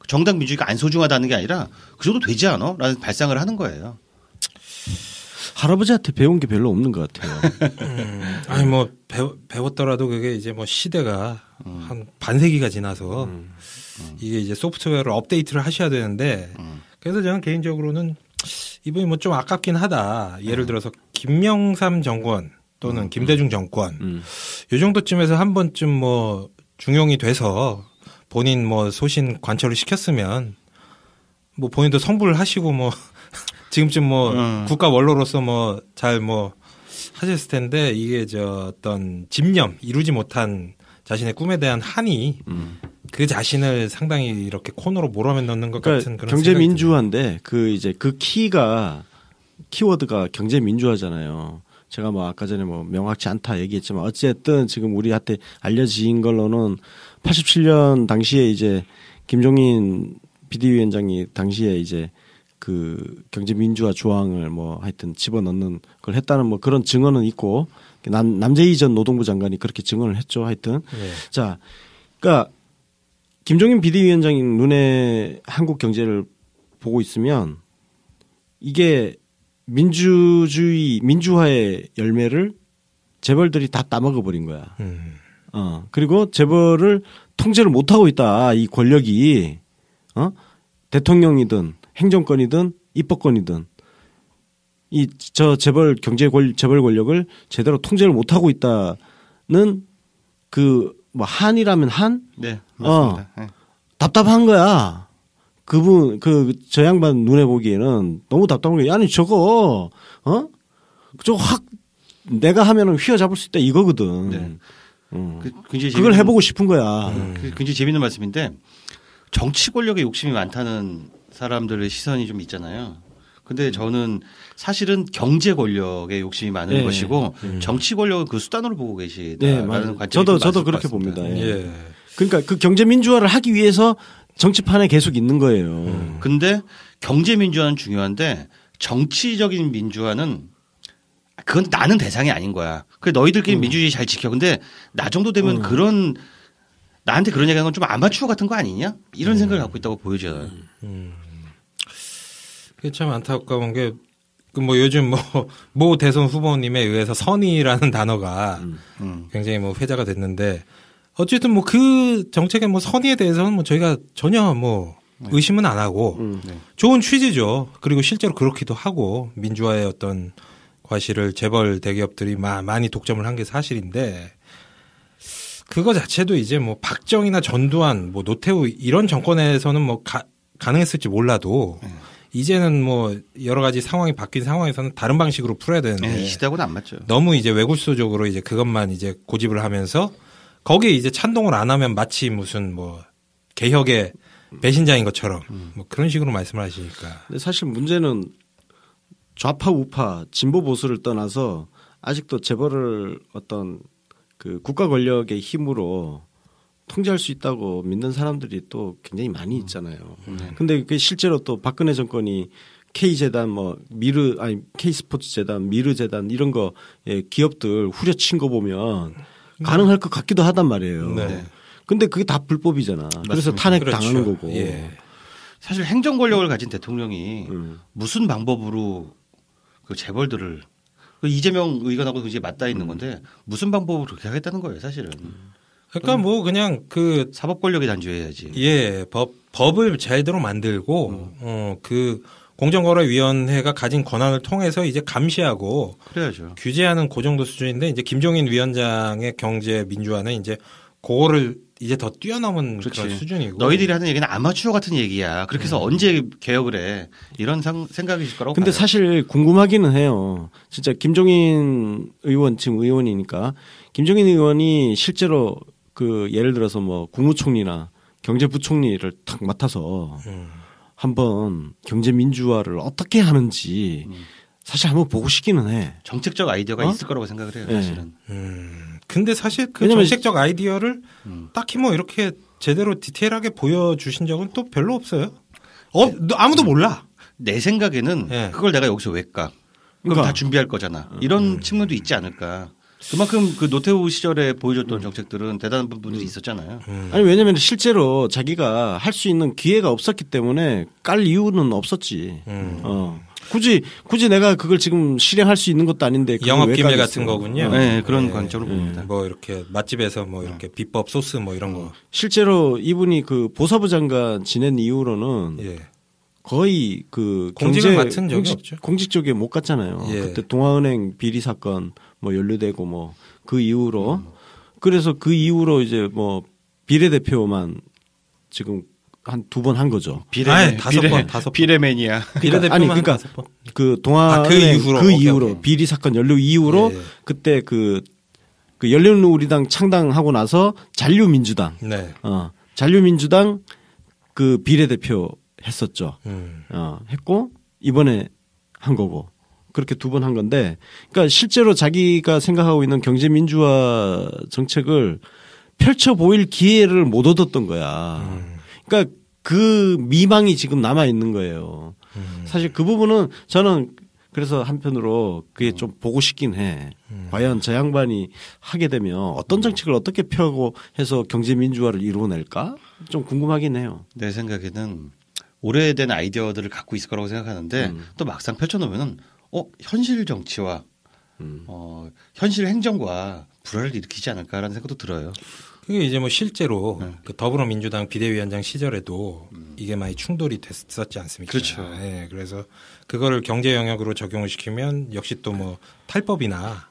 정당 민주주의가 안 소중하다는 게 아니라 그 정도 되지 않아? 라는 발상을 하는 거예요. 할아버지한테 배운 게 별로 없는 것 같아요. 아니 뭐 배웠더라도 그게 이제 뭐 시대가 한 반세기가 지나서 이게 이제 소프트웨어를 업데이트를 하셔야 되는데 그래서 저는 개인적으로는 이분이 뭐 좀 아깝긴 하다. 예를 들어서 김영삼 정권 또는 김대중 정권 이 정도쯤에서 한 번쯤 뭐 중용이 돼서 본인 뭐 소신 관철을 시켰으면 뭐 본인도 성불을 하시고 뭐 지금쯤 뭐 국가 원로로서 뭐 잘 뭐 하셨을 텐데 이게 저 어떤 집념 이루지 못한 자신의 꿈에 대한 한이 그 자신을 상당히 이렇게 코너로 몰아넣는 것 그러니까 같은 그런 경제 민주화인데 그 이제 그 키워드가 경제 민주화잖아요. 제가 뭐 아까 전에 뭐 명확치 않다 얘기했지만 어쨌든 지금 우리한테 알려진 걸로는 87년 당시에 이제 김종인 비대위원장이 당시에 이제 그 경제 민주화 조항을 뭐 하여튼 집어넣는 걸 했다는 뭐 그런 증언은 있고 남재희 전 노동부 장관이 그렇게 증언을 했죠. 하여튼 자, 그러니까 김종인 비대위원장이 눈에 한국 경제를 보고 있으면 이게 민주화의 열매를 재벌들이 다 따먹어 버린 거야. 그리고 재벌을 통제를 못 하고 있다. 이 권력이 대통령이든 행정권이든 입법권이든 이 재벌 권력을 제대로 통제를 못 하고 있다는 그 뭐 한이라면 한? 네, 맞습니다. 네. 답답한 거야. 저 양반 눈에 보기에는 너무 답답한 거야. 아니 저거 저거 확 내가 하면은 휘어잡을 수 있다 이거거든. 네. 그걸 해보고 싶은 거야. 굉장히 재밌는 말씀인데 정치 권력에 욕심이 많다는 사람들의 시선이 좀 있잖아요. 근데 저는 사실은 경제 권력에 욕심이 많은 것이고 정치 권력은 그 수단으로 보고 계시다라는 관점이 저도 그렇게 봅니다. 예. 그러니까 그 경제 민주화를 하기 위해서 정치판에 계속 있는 거예요. 근데 경제 민주화는 중요한데 정치적인 민주화는 그건 나는 대상이 아닌 거야. 그래 너희들끼리 민주주의 잘 지켜. 근데 나 정도 되면 나한테 그런 얘기하는 건 좀 아마추어 같은 거 아니냐? 이런 생각을 갖고 있다고 보여져요. 그게 참 안타까운 게, 뭐 요즘 모 대선 후보님에 의해서 선의라는 단어가 굉장히 뭐 회자가 됐는데 어쨌든 뭐 그 정책의 뭐 선의에 대해서는 뭐 저희가 전혀 뭐 의심은 안 하고 좋은 취지죠. 그리고 실제로 그렇기도 하고 민주화의 어떤 과실을 재벌 대기업들이 많이 독점을 한 게 사실인데 그거 자체도 이제 뭐 박정희나 전두환 뭐 노태우 이런 정권에서는 뭐 가능했을지 몰라도 이제는 뭐 여러 가지 상황이 바뀐 상황에서는 다른 방식으로 풀어야 되는데 이 시대하고는 안 맞죠. 너무 이제 외골수적으로 이제 그것만 이제 고집을 하면서 거기에 이제 찬동을 안 하면 마치 무슨 뭐 개혁의 배신자인 것처럼 뭐 그런 식으로 말씀을 하시니까. 근데 사실 문제는 좌파 우파 진보 보수를 떠나서 아직도 재벌을 어떤 그 국가 권력의 힘으로 통제할 수 있다고 믿는 사람들이 또 굉장히 많이 있잖아요. 근데 그 실제로 또 박근혜 정권이 K재단 K스포츠재단 미르재단 이런 거 기업들 후려친 거 보면 가능할 것 같기도 하단 말이에요. 네. 근데 그게 다 불법이잖아. 그래서 탄핵 당하는 거고. 예. 사실 행정 권력을 가진 대통령이 무슨 방법으로 그 재벌들을 이재명 의원하고 굉장히 맞닿아 있는 건데 무슨 방법으로 그렇게 하겠다는 거예요, 사실은. 그러니까 뭐 그냥 그 사법 권력에 단죄해야지. 예, 법을 제대로 만들고 그 공정거래위원회가 가진 권한을 통해서 이제 감시하고 그래야죠. 규제하는 그 정도 수준인데 이제 김종인 위원장의 경제 민주화는 이제 그거를 이제 더 뛰어넘은 그렇지. 그런 수준이고. 너희들이 하는 얘기는 아마추어 같은 얘기야. 그렇게 해서 언제 개혁을 해. 이런 생각이실 거라고 근데 봐요. 사실 궁금하기는 해요. 진짜 김종인 의원 지금 의원이니까 김종인 의원이 실제로 그 예를 들어서 뭐 국무총리나 경제부총리를 탁 맡아서 한번 경제 민주화를 어떻게 하는지 사실 한번 보고 싶기는 해. 정책적 아이디어가 있을 거라고 생각을 해요, 사실은. 근데 사실 그 정책적 아이디어를 딱히 뭐 이렇게 제대로 디테일하게 보여주신 적은 또 별로 없어요. 아무도 몰라. 내 생각에는 그걸 내가 여기서 왜 까? 그럼 다 준비할 거잖아. 이런 측면도 있지 않을까. 그만큼 그 노태우 시절에 보여줬던 정책들은 대단한 부분들이 있었잖아요. 아니 왜냐하면 실제로 자기가 할 수 있는 기회가 없었기 때문에 깔 이유는 없었지. 굳이 내가 그걸 지금 실행할 수 있는 것도 아닌데 영업기밀 같은 거군요. 네, 그런 관점으로 봅니다. 뭐 이렇게 맛집에서 뭐 이렇게 비법 소스 뭐 이런 거. 실제로 이분이 그 보사부 장관 지낸 이후로는 거의 그 공직을 맡은 적이 없죠. 공직 쪽에 못 갔잖아요. 그때 동아은행 비리 사건 뭐 연루되고 뭐 그 이후로 그래서 그 이후로 이제 뭐 비례대표만 지금 한 2번 한 거죠. 다섯 번. 비례맨이야. 아니 그러니까 그 동아은행 그 이후로 비리 사건 연루 이후로 그때 그 열린우리당 창당하고 나서 잔류민주당 잔류민주당 그 비례대표 했었죠. 했고 이번에 한 거고 그렇게 2번 한 건데 그러니까 실제로 자기가 생각하고 있는 경제 민주화 정책을 펼쳐 보일 기회를 못 얻었던 거야. 그러니까 그 미망이 지금 남아 있는 거예요. 사실 그 부분은 저는 그래서 한편으로 그게 좀 보고 싶긴 해. 과연 저 양반이 하게 되면 어떤 정책을 어떻게 펴고 해서 경제 민주화를 이루어낼까? 좀 궁금하긴 해요. 내 생각에는 오래된 아이디어들을 갖고 있을 거라고 생각하는데 또 막상 펼쳐놓으면은 현실 정치와 현실 행정과 불화를 일으키지 않을까라는 생각도 들어요. 그게 이제 뭐 실제로 그 더불어민주당 비대위원장 시절에도 이게 많이 충돌이 됐었지 않습니까? 그렇죠. 예, 그래서 그거를 경제 영역으로 적용을 시키면 역시 또 뭐 탈법이나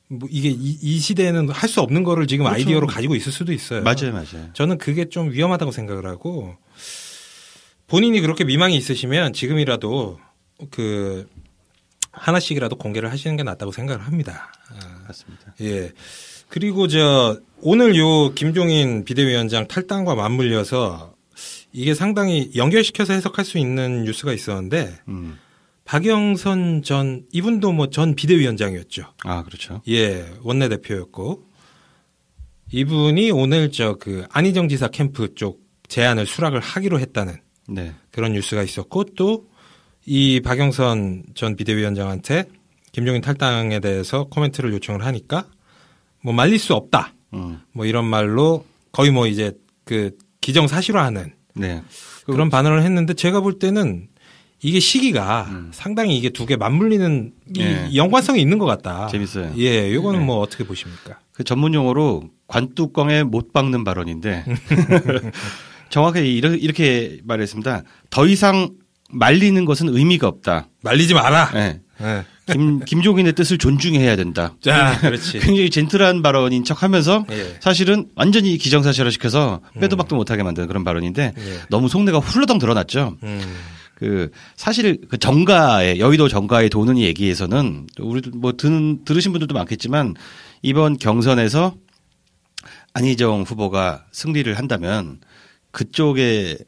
뭐 이게 이 시대에는 할 수 없는 거를 지금 그렇죠. 아이디어로 가지고 있을 수도 있어요. 맞아요. 저는 그게 좀 위험하다고 생각을 하고 본인이 그렇게 미망이 있으시면 지금이라도 그 하나씩이라도 공개를 하시는 게 낫다고 생각을 합니다. 맞습니다. 예. 그리고 오늘 요 김종인 비대위원장 탈당과 맞물려서 이게 상당히 연결시켜서 해석할 수 있는 뉴스가 있었는데 박영선 이분도 뭐 전 비대위원장이었죠. 아, 그렇죠. 예, 원내대표였고 이분이 오늘 그 안희정 지사 캠프 쪽 제안을 수락을 하기로 했다는 네. 그런 뉴스가 있었고 또 이 박영선 전 비대위원장한테 김종인 탈당에 대해서 코멘트를 요청을 하니까 뭐 말릴 수 없다. 뭐 이런 말로 거의 뭐 이제 그 기정사실화하는 네. 그런 반응을 했는데 제가 볼 때는 이게 시기가 상당히 이게 두 개 맞물리는 이 연관성이 있는 것 같다. 재밌어요. 예, 요거는 뭐 어떻게 보십니까? 그 전문 용어로 관뚜껑에 못 박는 발언인데 정확하게 이렇게 말했습니다. 더 이상 말리는 것은 의미가 없다. 말리지 마라. 네. 네. 김종인의 뜻을 존중해야 된다. 자, 그렇지. 굉장히 젠틀한 발언인 척하면서 예. 사실은 완전히 기정사실화시켜서 빼도 박도 못하게 만드는 그런 발언인데 너무 속내가 훌러덩 드러났죠. 그 사실 그 정가에 여의도 정가에 도는 얘기에서는 우리도 뭐 들으신 분들도 많겠지만 이번 경선에서 안희정 후보가 승리를 한다면 그쪽에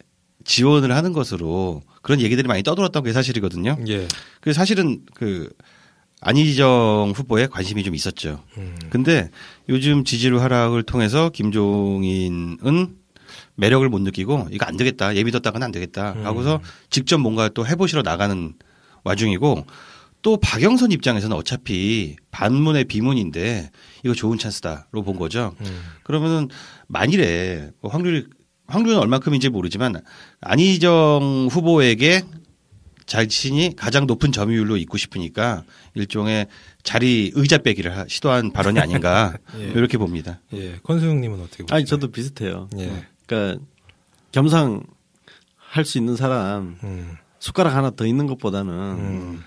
지원을 하는 것으로 그런 얘기들이 많이 떠돌았던 게 사실이거든요. 예. 그 사실은 그 안희정 후보에 관심이 좀 있었죠. 근데 요즘 지지율 하락을 통해서 김종인은 매력을 못 느끼고 이거 안 되겠다. 예비 뒀다가는 안 되겠다. 하고서 직접 뭔가 또 해보시러 나가는 와중이고 또 박영선 입장에서는 어차피 반문의 비문인데 이거 좋은 찬스다로 본 거죠. 그러면은 만일에 확률은 얼마큼인지 모르지만 안희정 후보에게 자신이 가장 높은 점유율로 있고 싶으니까 일종의 의자 빼기를 시도한 발언이 아닌가 예. 이렇게 봅니다. 예, 권수영님은 어떻게 보세요? 아니 저도 비슷해요. 예. 그러니까 겸상 할 수 있는 사람 숟가락 하나 더 있는 것보다는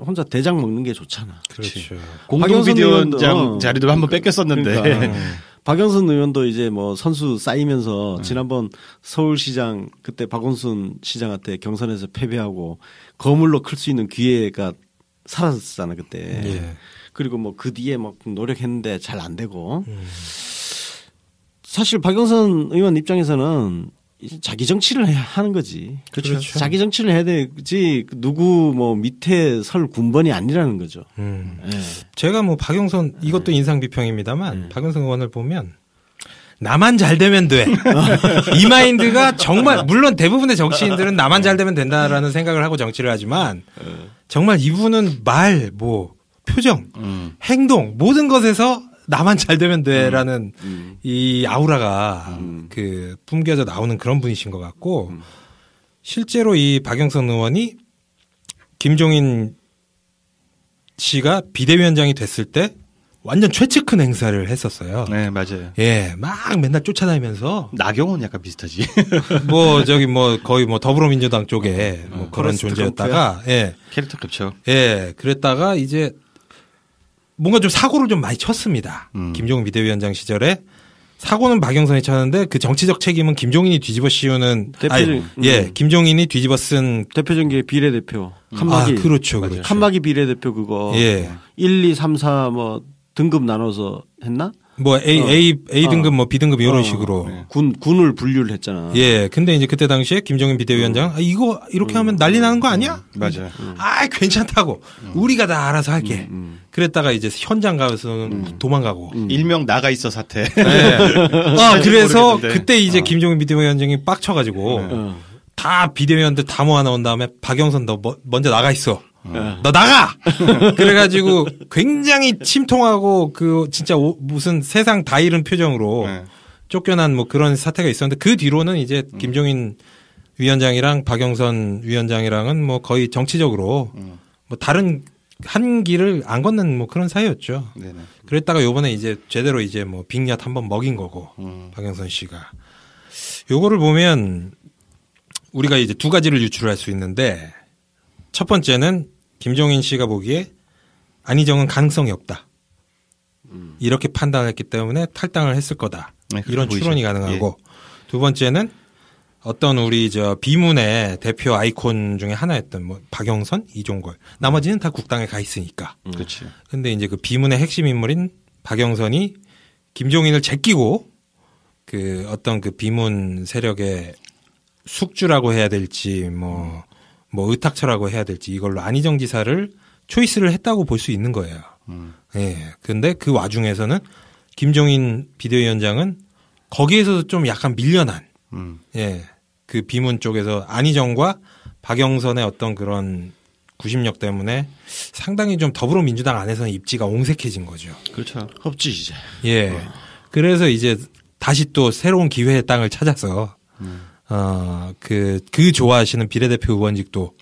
혼자 대장 먹는 게 좋잖아. 그렇죠. 공동 비대위원장 의원도 자리도 한번 뺏겼었는데 그러니까. 박영선 의원도 이제 뭐 선수 쌓이면서 지난번 서울시장 그때 박원순 시장한테 경선에서 패배하고 거물로 클 수 있는 기회가 사라졌잖아 그때. 예. 그리고 뭐 그 뒤에 막 노력했는데 잘 안 되고. 사실 박영선 의원 입장에서는 이제 자기 정치를 하는 거지. 그렇죠. 자기 정치를 해야 되지 누구 뭐 밑에 설 군번이 아니라는 거죠. 예. 제가 뭐 박영선 이것도 인상 비평입니다만 박영선 의원을 보면 나만 잘 되면 돼. 이 마인드가 정말 물론 대부분의 정치인들은 나만 잘 되면 된다라는 생각을 하고 정치를 하지만 정말 이분은 말, 뭐 표정, 행동 모든 것에서 나만 잘 되면 돼라는 이 아우라가 그 뿜겨져 나오는 그런 분이신 것 같고 실제로 이 박영선 의원이 김종인 씨가 비대위원장이 됐을 때 완전 최측근 행사를 했었어요. 네, 맞아요. 예, 막 맨날 쫓아다니면서 나경원 약간 비슷하지. 뭐 저기 뭐 거의 뭐 더불어민주당 쪽에 뭐 그런 존재였다가 예, 캐릭터 그렇죠. 예, 그랬다가 이제 뭔가 좀 사고를 좀 많이 쳤습니다. 김종인 비대위원장 시절에 사고는 박영선이 쳤는데 그 정치적 책임은 김종인이 뒤집어 씌우는 예, 김종인이 뒤집어 쓴 대표적인 게 비례대표 칸막이. 그렇죠, 그렇죠. 칸막이 비례대표 그거 예. 1, 2, 3, 4 뭐 등급 나눠서 했나? 뭐 A 등급 뭐 B 등급 이런 식으로. 네. 군을 분류를 했잖아. 예. 근데 이제 그때 당시에 김종인 비대위원장 이거 이렇게 하면 난리 나는 거 아니야? 맞아요. 괜찮다고. 우리가 다 알아서 할게. 그랬다가 이제 현장 가서는 도망가고. 일명 나가 있어 사태. 네. 그래서 모르겠는데. 그때 이제 김종인 비대위원장이 빡쳐가지고 다 비대위원들 다 모아놓은 다음에 박영선 너 먼저 나가 있어. 너 나가! 그래가지고 굉장히 침통하고 그 진짜 무슨 세상 다 잃은 표정으로 쫓겨난 뭐 그런 사태가 있었는데 그 뒤로는 이제 김종인 위원장이랑 박영선 위원장이랑은 뭐 거의 정치적으로 뭐 다른 한 길을 안 걷는 뭐 그런 사이였죠. 네네. 그랬다가 요번에 이제 제대로 이제 뭐 빅엿 한번 먹인 거고 박영선 씨가 요거를 보면 우리가 이제 두 가지를 유출할 수 있는데 첫 번째는 김종인 씨가 보기에 안희정은 가능성이 없다. 이렇게 판단했기 때문에 탈당을 했을 거다. 네, 이런 보이죠. 추론이 가능하고 두 번째는 어떤 우리 저 비문의 대표 아이콘 중에 하나였던 뭐 박영선, 이종걸 나머지는 다 국당에 가 있으니까. 그렇지. 근데 이제 그 비문의 핵심 인물인 박영선이 김종인을 제끼고 그 어떤 그 비문 세력의 숙주라고 해야 될지 뭐 의탁처라고 해야 될지 이걸로 안희정 지사를 초이스를 했다고 볼 수 있는 거예요. 예. 근데 그 와중에서는 김종인 비대위원장은 거기에서도 좀 약간 밀려난 예. 그 비문 쪽에서 안희정과 박영선의 어떤 그런 구심력 때문에 상당히 좀 더불어민주당 안에서는 입지가 옹색해진 거죠. 그렇죠. 없지 이제. 예. 그래서 이제 다시 또 새로운 기회의 땅을 찾아서 그 좋아하시는 비례대표 의원직도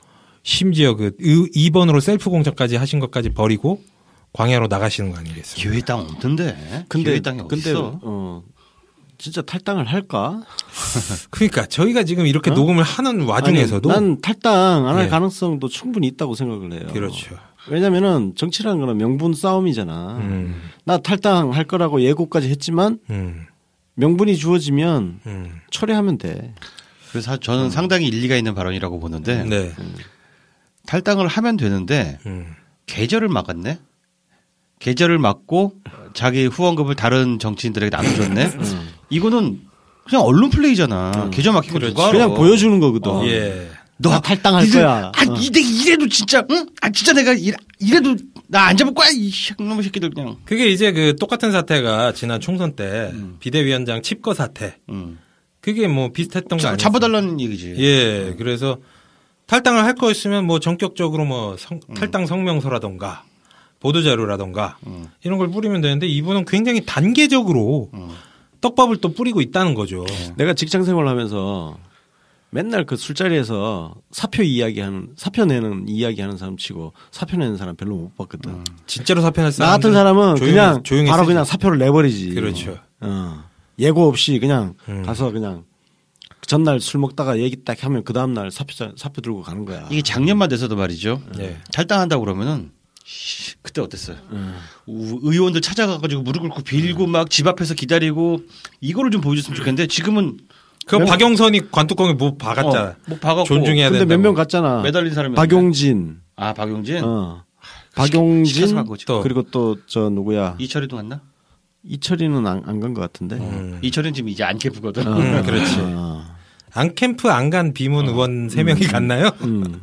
심지어 그 2번으로 셀프 공천까지 하신 것까지 버리고 광야로 나가시는 거 아니겠습니까? 기회 땅 없던데. 근데 기회 땅이 어딨어? 진짜 탈당을 할까? 그러니까 저희가 지금 이렇게 녹음을 하는 와중에서도 아니, 난 탈당 안 할 예. 가능성도 충분히 있다고 생각을 해요. 그렇죠. 왜냐면은 정치라는 거는 명분 싸움이잖아. 나 탈당할 거라고 예고까지 했지만 명분이 주어지면 철회하면 돼. 그래서 저는 상당히 일리가 있는 발언이라고 보는데 네. 탈당을 하면 되는데 계절을 막았네. 계절을 막고 자기 후원금을 다른 정치인들에게 나눠줬네. 이거는 그냥 언론 플레이잖아. 계절 막힌 거 누가 알아? 그냥 보여주는 거거든. 예. 너 탈당할 니들, 거야. 이래도 진짜, 응? 진짜 내가 이래도 나 안 잡을 거야. 이 놈의 새끼들 그냥. 그게 이제 그 똑같은 사태가 지난 총선 때 비대위원장 칩거 사태. 그게 뭐 비슷했던 거 아니에요? 잡아달라는 얘기지. 예. 그래서 탈당을 할 거였으면 뭐 전격적으로 뭐 탈당 성명서라던가 보도자료라던가 이런 걸 뿌리면 되는데 이분은 굉장히 단계적으로 떡밥을 또 뿌리고 있다는 거죠. 내가 직장 생활하면서 맨날 그 술자리에서 사표 내는 이야기하는 사람 치고 사표 내는 사람 별로 못 봤거든. 진짜로 사표낼 나 사람 같은 사람은 그냥 바로 쓰지. 그냥 사표를 내버리지. 그렇죠. 예고 없이 그냥 가서 그냥 전날 술 먹다가 얘기 딱 하면 그 다음날 사표 들고 가는 거야. 이게 작년만 돼서도 말이죠. 예. 탈당한다고 그러면은 그때 어땠어요? 의원들 찾아가가지고 무릎 꿇고 빌고 막 집 앞에서 기다리고 이거를 좀 보여줬으면 좋겠는데 지금은 그 박영선이 관뚜껑에 뭐 박았잖아. 뭐 박았고. 존중해야 근데 된다고. 몇 명 갔잖아. 매달린 사람이 박용진. 박용진. 박용진 시켜서 간 거지. 또. 그리고 또 저 누구야? 이철이도 갔나? 이철이는 안 간 것 같은데. 이철이는 지금 이제 안캠프거든. 그렇지. 안캠프 안 간 비문 의원 3명이 갔나요?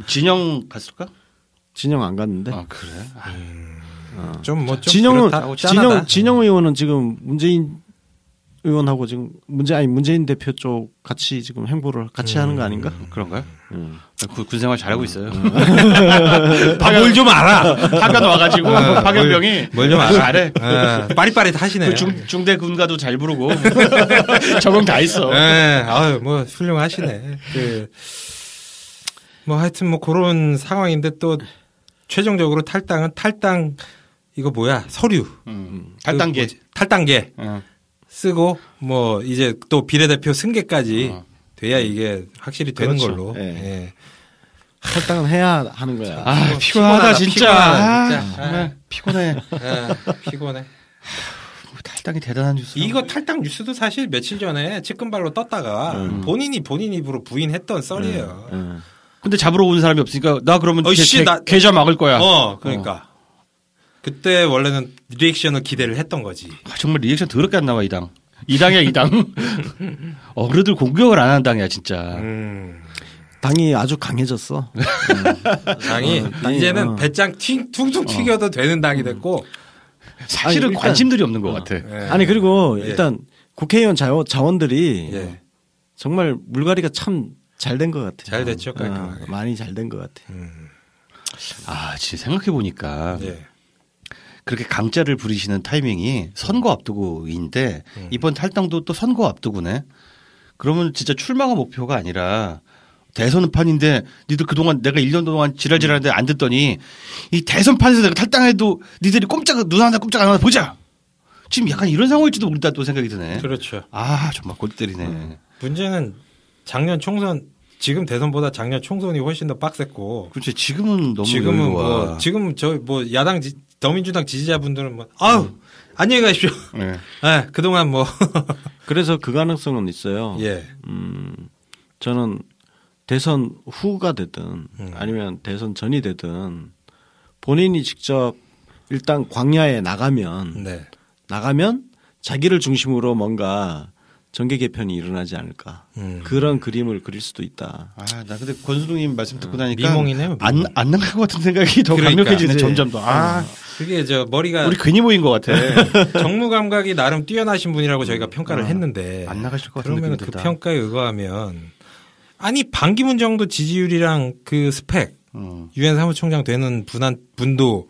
진영 갔을까? 진영 안 갔는데. 그래. 좀 진영은 짠하다. 진영 의원은 지금 문재인 의원하고 지금 문재인 대표 쪽 같이 지금 행보를 같이 하는 거 아닌가? 그런가요? 군생활 잘하고 있어요. 뭘 좀 알아. 파견 와가지고 파견병이 뭘 좀 알아. 잘해. 빠릿빠릿 하시네. 그 중대 군가도 잘 부르고 적응 다 있어. 아유, 뭐 훌륭하시네. 뭐 하여튼 뭐 그런 상황인데 또 최종적으로 탈당 이거 뭐야 서류 탈당계 탈당계 쓰고 뭐 이제 또 비례대표 승계까지 돼야 이게 확실히 되는 그렇죠. 걸로. 예. 탈당은 해야 하는 거야. 피곤하다 진짜. 정말 피곤해. 피곤해. 탈당이 대단한 뉴스. 이거 탈당 뉴스도 사실 며칠 전에 측근발로 떴다가 본인 입으로 부인했던 썰이에요. 근데 잡으러 온 사람이 없으니까 나 그러면 나 계좌 막을 거야. 그러니까 그때 원래는 리액션을 기대를 했던 거지. 정말 리액션 더럽게 안 나와 이 당. 이 당이야 이 당. 어른들 공격을 안 하는 당이야 진짜. 당이 아주 강해졌어. 당이 이제는 배짱 퉁퉁 튀겨도 되는 당이 됐고 사실은 일단, 관심들이 없는 것 같아. 아니 그리고 일단 국회의원 자원들이 예. 정말 물갈이가 참 잘 된 것 같아요. 잘 됐죠, 깔끔하게. 많이 잘 된 것 같아요. 아, 지금 생각해 보니까 네. 그렇게 강짜를 부리시는 타이밍이 선거 앞두고인데 이번 탈당도 또 선거 앞두고네. 그러면 진짜 출마가 목표가 아니라 대선판인데 니들 그동안 내가 1년 동안 지랄지랄하는데 안 듣더니 이 대선판에서 내가 탈당해도 니들이 눈 하나 꼼짝 안 하나 보자. 지금 약간 이런 상황일지도 모른다 또 생각이 드네. 그렇죠. 아, 정말 골 때리네. 문제는 작년 총선 지금 대선보다 작년 총선이 훨씬 더 빡셌고. 그렇지. 지금은 너무 지금은 여유로워. 뭐 지금 저 뭐 야당 더민주당 지지자분들은 뭐 아유 안녕히 가십시오. 네. 네, 그동안 뭐 그래서 그 가능성은 있어요. 예. 저는 대선 후가 되든 아니면 대선 전이 되든 본인이 직접 일단 광야에 나가면 네. 자기를 중심으로 뭔가 정계 개편이 일어나지 않을까. 그런 그림을 그릴 수도 있다. 아, 나 근데 권수동님 말씀 듣고 나니까 미몽이네요. 미몽. 안 나갈 것 같은 생각이 더 그러니까. 강력해지네. 점점 더. 아, 그게 저 머리가 우리 괜히 모인 것 같아. 정무 감각이 나름 뛰어나신 분이라고 저희가 평가를 했는데 안 나가실 것 같은 그러면 느낌이 그 든다. 평가에 의거하면 아니 반기문 정도 지지율이랑 그 스펙 유엔 사무총장 되는 분도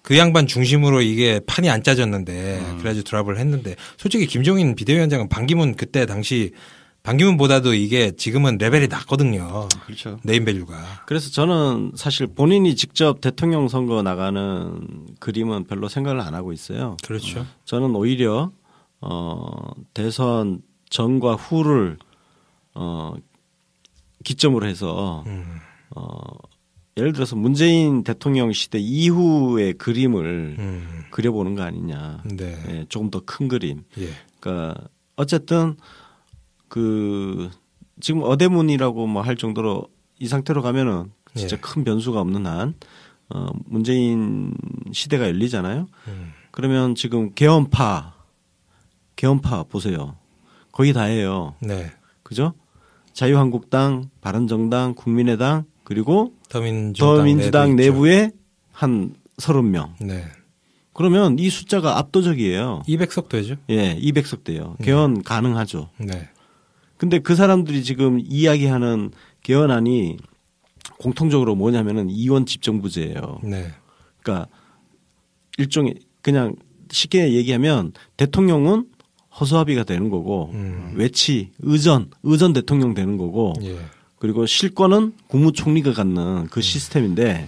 그 양반 중심으로 이게 판이 안 짜졌는데 그래가지고 드랍을 했는데 솔직히 김종인 비대위원장은 반기문 그때 당시 반기문보다도 이게 지금은 레벨이 낮거든요. 그렇죠. 네임밸류가. 그래서 저는 사실 본인이 직접 대통령 선거 나가는 그림은 별로 생각을 안 하고 있어요. 그렇죠. 저는 오히려 대선 전과 후를 기점으로 해서 예를 들어서 문재인 대통령 시대 이후의 그림을 그려보는 거 아니냐. 네. 예, 조금 더 큰 그림. 예. 그러니까 어쨌든 그 지금 어대문이라고 뭐 할 정도로 이 상태로 가면은 진짜 예. 큰 변수가 없는 한 문재인 시대가 열리잖아요. 그러면 지금 개헌파 보세요. 거의 다예요. 네. 그죠? 자유한국당, 바른정당, 국민의당 그리고 내부에 더민주당 내부에 한 30명. 있죠. 네. 그러면 이 숫자가 압도적이에요. 200석 되죠. 예, 200석 돼요. 개헌 가능하죠. 네. 근데 그 사람들이 지금 이야기하는 개헌안이 공통적으로 뭐냐면은 이원 집정부제예요. 네. 그러니까 일종의 그냥 쉽게 얘기하면 대통령은 허수아비가 되는 거고 외치 의전 대통령 되는 거고 예. 그리고 실권은 국무총리가 갖는 그 시스템인데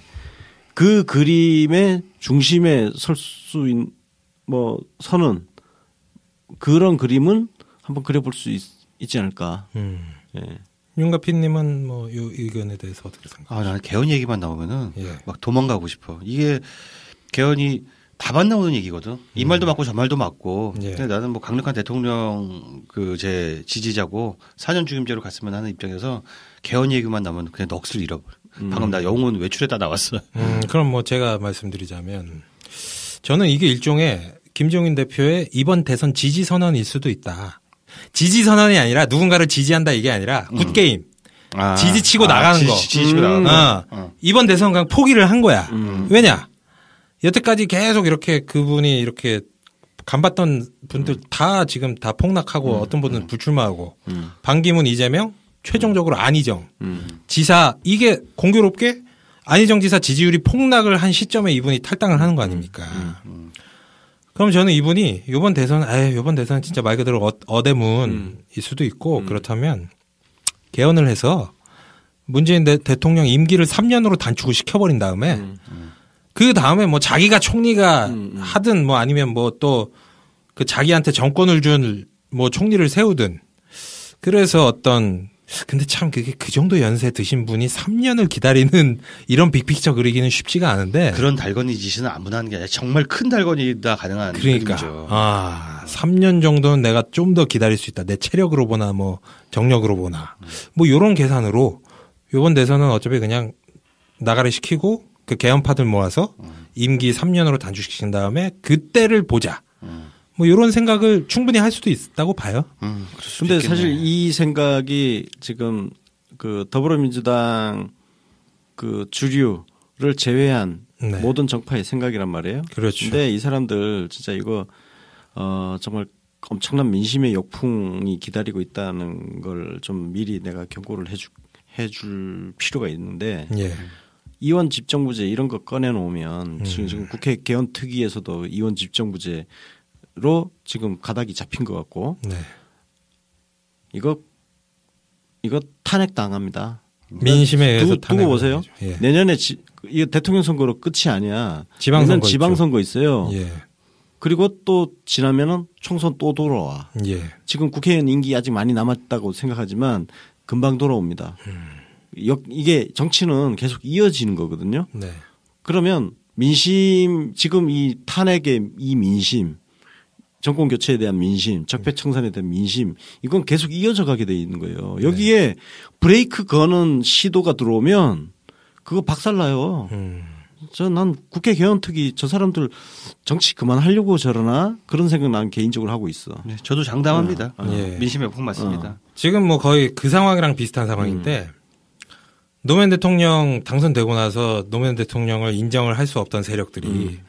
그 그림의 중심에 설 수 있는 뭐 서는 그런 그림은 한번 그려볼 수 있지 않을까. 예. 윤가피님은 뭐 이 의견에 대해서 어떻게 생각하세요? 아, 나는 개헌 얘기만 나오면은 예. 막 도망가고 싶어. 이게 개헌이 답안 나오는 얘기거든. 이 말도 맞고 저 말도 맞고. 예. 근데 나는 뭐 강력한 대통령 그 제 지지자고 4년 중임제로 갔으면 하는 입장에서 개헌 얘기만 나오면 그냥 넋을 잃어버려. 방금 나 영혼 외출했다 나왔어. 그럼 뭐 제가 말씀드리자면 저는 이게 일종의 김종인 대표의 이번 대선 지지 선언일 수도 있다. 지지 선언이 아니라 누군가를 지지한다 이게 아니라 굿게임. 아, 지지치고 나가는 거. 지지치고 나가는 거. 이번 대선 그냥 포기를 한 거야. 왜냐? 여태까지 계속 이렇게 그분이 이렇게 간봤던 분들 다 지금 다 폭락하고 어떤 분은 불출마하고 반기문 이재명 최종적으로 안희정 지사 이게 공교롭게 안희정 지사 지지율이 폭락을 한 시점에 이분이 탈당을 하는 거 아닙니까? 그럼 저는 이분이 요번 대선 진짜 말 그대로 어대문일 수도 있고 그렇다면 개헌을 해서 문재인 대통령 임기를 3년으로 단축을 시켜버린 다음에 그 다음에 뭐 자기가 총리가 하든 뭐 아니면 뭐 또 그 자기한테 정권을 준 뭐 총리를 세우든 그래서 어떤 근데 참 그게 그 정도 연세 드신 분이 3년을 기다리는 이런 빅픽처 그리기는 쉽지가 않은데 그런 달건이 짓은 아무나 하는 게 아니라 정말 큰 달건이다 가능한 그러니까 그림이죠. 3년 정도는 내가 좀 더 기다릴 수 있다. 내 체력으로 보나 뭐 정력으로 보나 뭐 이런 계산으로 이번 대선은 어차피 그냥 나가리 시키고 그 개헌파들 모아서 임기 3년으로 단축시킨 다음에 그때를 보자. 뭐 이런 생각을 충분히 할 수도 있다고 봐요. 근데 사실 이 생각이 지금 그 더불어민주당 그 주류를 제외한 네. 모든 정파의 생각이란 말이에요. 그렇죠. 근데 이 사람들 진짜 이거 정말 엄청난 민심의 역풍이 기다리고 있다는 걸 좀 미리 내가 경고를 해줄 필요가 있는데 예. 이원 집정부제 이런 거 꺼내놓으면 지금 국회 개헌 특위에서도 이원 집정부제로 지금 가닥이 잡힌 것 같고 네. 이거 탄핵 당합니다. 민심에 의해서 두고 보세요. 예. 내년에 이거 대통령 선거로 끝이 아니야. 지방선거 지방선거 있어요. 예. 그리고 또 지나면은 총선 또 돌아와. 예. 지금 국회의원 임기 아직 많이 남았다고 생각하지만 금방 돌아옵니다. 이게 정치는 계속 이어지는 거거든요. 네. 그러면 민심 지금 이 탄핵의 이 민심 정권 교체에 대한 민심 적폐청산에 대한 민심 이건 계속 이어져 가게 돼 있는 거예요. 여기에 브레이크 거는 시도가 들어오면 그거 박살나요. 난 국회 개헌특위 저 사람들 정치 그만하려고 저러나 그런 생각 난 개인적으로 하고 있어. 네, 저도 장담합니다. 예. 민심의 폭 맞습니다. 지금 뭐 거의 그 상황이랑 비슷한 상황인데 노무현 대통령 당선되고 나서 노무현 대통령을 인정을 할 수 없던 세력들이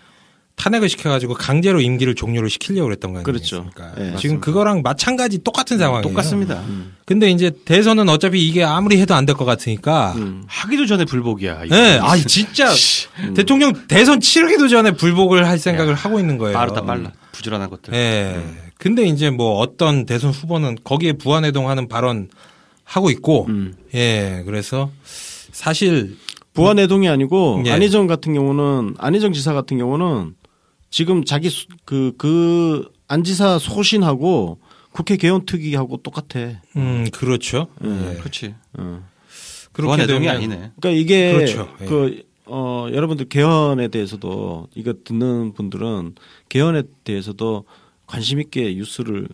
탄핵을 시켜가지고 강제로 임기를 종료를 시키려고 그랬던 거 아니겠습니까? 그렇죠. 네, 지금 맞습니다. 그거랑 마찬가지 똑같은 상황이에요. 똑같습니다. 근데 이제 대선은 어차피 이게 아무리 해도 안 될 것 같으니까 하기도 전에 불복이야. 이거. 네, 아 진짜 대통령 대선 치르기도 전에 불복을 할 생각을 하고 있는 거예요. 빠르다 빨라. 부지런한 것들. 네. 근데 이제 뭐 어떤 대선 후보는 거기에 부안해동하는 발언 하고 있고, 예, 그래서 사실 부안해동이 아니고 예. 안희정 지사 같은 경우는 지금 자기 안지사 소신하고 국회 개헌특위하고 똑같아. 그렇죠. 예. 그렇지. 그렇게 부안해동이 되면 아니네. 그러니까 이게 그렇죠. 예. 여러분들 개헌에 대해서도 이거 듣는 분들은 개헌에 대해서도 관심 있게 뉴스를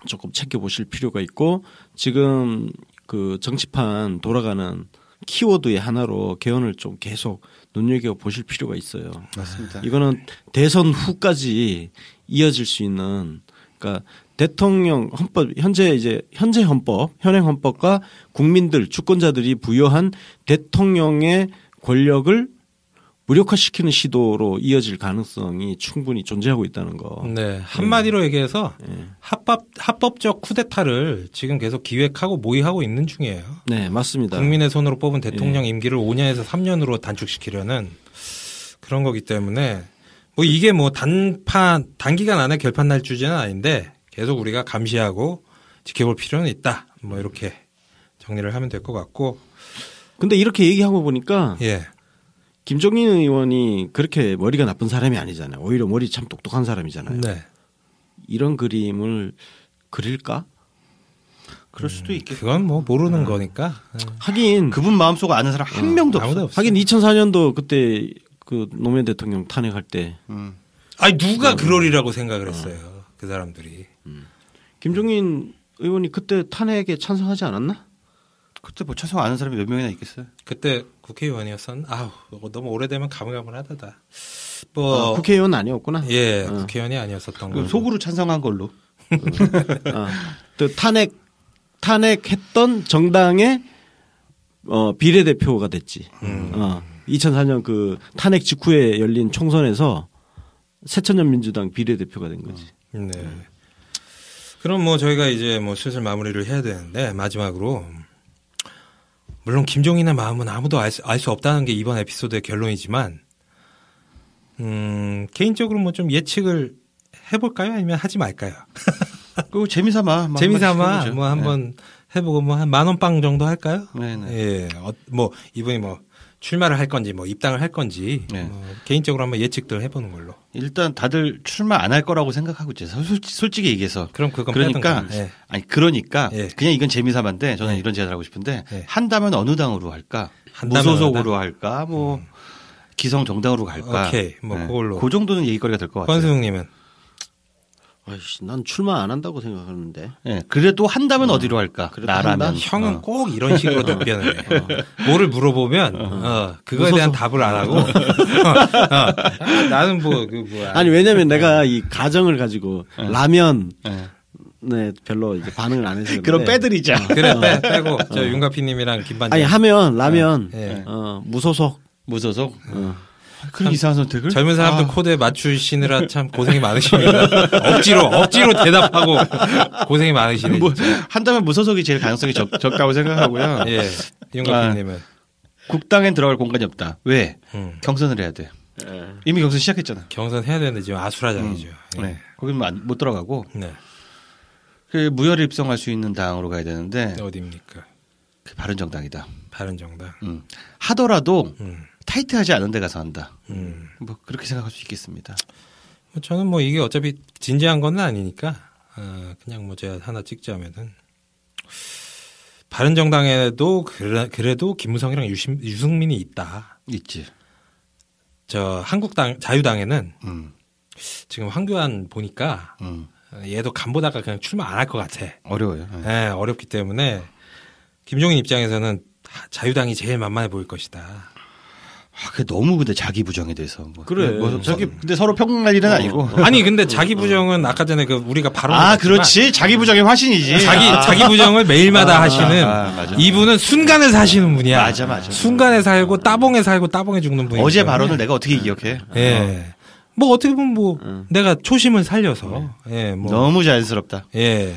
조금 챙겨보실 필요가 있고 지금 그 정치판 돌아가는 키워드의 하나로 개헌을 좀 계속 눈여겨 보실 필요가 있어요. 맞습니다. 이거는 대선 후까지 이어질 수 있는 그러니까 대통령 헌법 현재 헌법 현행 헌법과 국민들 주권자들이 부여한 대통령의 권력을 무력화시키는 시도로 이어질 가능성이 충분히 존재하고 있다는 거. 네. 한마디로 얘기해서 합법적 쿠데타를 지금 계속 기획하고 모의하고 있는 중이에요. 네, 맞습니다. 국민의 손으로 뽑은 대통령 임기를 5년에서 3년으로 단축시키려는 그런 거기 때문에 뭐 이게 뭐 단기간 안에 결판 날 주제는 아닌데 계속 우리가 감시하고 지켜볼 필요는 있다. 뭐 이렇게 정리를 하면 될 것 같고. 근데 이렇게 얘기하고 보니까 예. 김종인 의원이 그렇게 머리가 나쁜 사람이 아니잖아요. 오히려 머리 참 똑똑한 사람이잖아요. 네. 이런 그림을 그릴까? 그럴 수도 있겠고. 그건 뭐 모르는 거니까. 하긴 그분 마음속 아는 사람 한 명도 없어. 아무도 없어. 하긴 2004년도 그때 그 노무현 대통령 탄핵할 때 아니 누가 그러리라고 생각을 했어요. 그 사람들이. 김종인 의원이 그때 탄핵에 찬성하지 않았나? 그때 뭐 찬성 아는 사람이 몇 명이나 있겠어요. 그때 국회의원이었었나? 아우 너무 오래되면 가물가물하다. 뭐 국회의원 아니었구나. 예, 국회의원이 아니었었던 거. 속으로 찬성한 걸로. 또 탄핵했던 정당의 비례대표가 됐지. 2004년 그 탄핵 직후에 열린 총선에서 새천년 민주당 비례대표가 된 거지. 네. 그럼 뭐 저희가 이제 뭐 슬슬 마무리를 해야 되는데 마지막으로 물론 김종인의 마음은 아무도 알 수 없다는 게 이번 에피소드의 결론이지만 개인적으로 뭐 좀 예측을 해볼까요? 아니면 하지 말까요? 그 재미삼아 뭐 한번 해보고 뭐 한 10,000원 정도 할까요? 네네. 예. 뭐 이분이 뭐 출마를 할 건지 뭐 입당을 할 건지 네. 뭐 개인적으로 한번 예측들 해보는 걸로. 일단 다들 출마 안 할 거라고 생각하고 있죠. 솔직히 얘기해서. 그럼 그건 그러니까 빼던 예. 그러니까 예. 그냥 이건 재미삼아인데 저는 예. 이런 제안을 하고 싶은데 예. 한다면 어느 당으로 할까? 한다면 무소속으로 할까? 뭐 기성 정당으로 갈까? 오케이. 뭐 그걸로. 그 정도는 얘기거리가 될 것 같아요. 권수영님은 아이씨, 난 출마 안 한다고 생각하는데. 예. 그래도 한다면 어디로 할까? 그래도 나라면. 형은 꼭 이런 식으로 답변을 해. 뭐를 물어보면 그거에 대한 답을 안 하고 나는 뭐 아니 왜냐면 내가 이 가정을 가지고 라면 예. 네 별로 이제 반응을 안 해서 그런데. 그럼 빼드리자. 그래 빼고 저 윤가피님이랑 김반장 아니 하면 라면 예. 무소속 무소속. 그런 이상한 선택을? 젊은 사람들 코드에 맞추시느라 참 고생이 많으십니다. 억지로 대답하고 고생이 많으시네. 뭐 한다면 무소속이 제일 가능성이 적다고 생각하고요. 예, 윤곽님은 국당엔 들어갈 공간이 없다. 왜? 경선을 해야 돼. 이미 경선 시작했잖아. 경선 해야 되는데 지금 아수라장이죠. 예. 네. 거기는 못 들어가고 네. 그 무혈을 입성할 수 있는 당으로 가야 되는데 어디입니까? 그 바른정당이다. 바른정당. 하더라도 타이트하지 않은 데 가서 한다. 뭐 그렇게 생각할 수 있겠습니다. 뭐 저는 뭐 이게 어차피 진지한 건 아니니까 그냥 뭐 제가 하나 찍자면은 바른정당에도 그래도 김무성이랑 유승민이 있다. 있지. 저 한국당 자유당에는 지금 황교안 보니까 얘도 간보다가 그냥 출마 안 할 것 같아. 어려워요. 네, 어렵기 때문에 김종인 입장에서는 자유당이 제일 만만해 보일 것이다. 그 너무 근데 자기 부정에 대해서 뭐 그래. 뭐 자기 근데 서로 평등할 일은 아니고. 아니 근데 자기 부정은 아까 전에 그 우리가 바로 그렇지. 자기 부정의 화신이지. 자기 부정을 매일마다 하시는 맞아. 이분은 순간에 사시는 분이야. 맞아. 순간에 살고 따봉에 살고 따봉에 죽는 분이야. 어제 발언을 내가 어떻게 기억해? 예. 뭐 어떻게 보면 뭐 내가 초심을 살려서 예, 뭐 너무 자연스럽다. 예.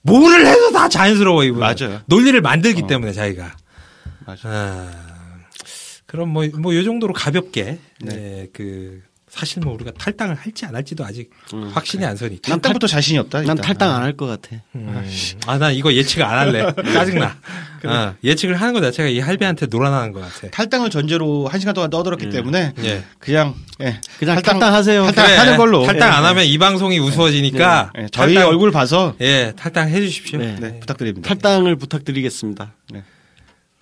뭐를 해도 다 자연스러워 이분. 맞아요. 논리를 만들기 때문에 자기가. 맞아. 그럼 뭐 요 정도로 가볍게 네, 그 사실 뭐 우리가 탈당을 할지 안 할지도 아직 확신이 안 서니까. 탈당부터 자신이 없다. 난 탈당 안 할 것 같아. 나 이거 예측 안 할래. 짜증나. 예측을 하는 것 자체가 이 할배한테 놀아나는 것 같아. 탈당을 전제로 1시간 동안 떠들었기 때문에 예. 그냥 탈당하세요. 탈당하는 걸로. 탈당 안 하면 이 방송이 우스워지니까 저희 얼굴 봐서 탈당해 주십시오. 네, 부탁드립니다. 탈당을 부탁드리겠습니다. 네.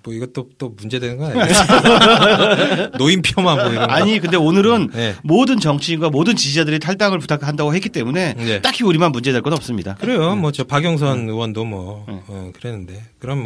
뭐 이것도 또 문제되는 거 아니에요? 노인표만 뭐 이런 거. 아니 근데 오늘은 네. 모든 정치인과 모든 지지자들이 탈당을 부탁한다고 했기 때문에 네. 딱히 우리만 문제될 건 없습니다. 그래요. 뭐 저 박영선 의원도 뭐 그랬는데 그럼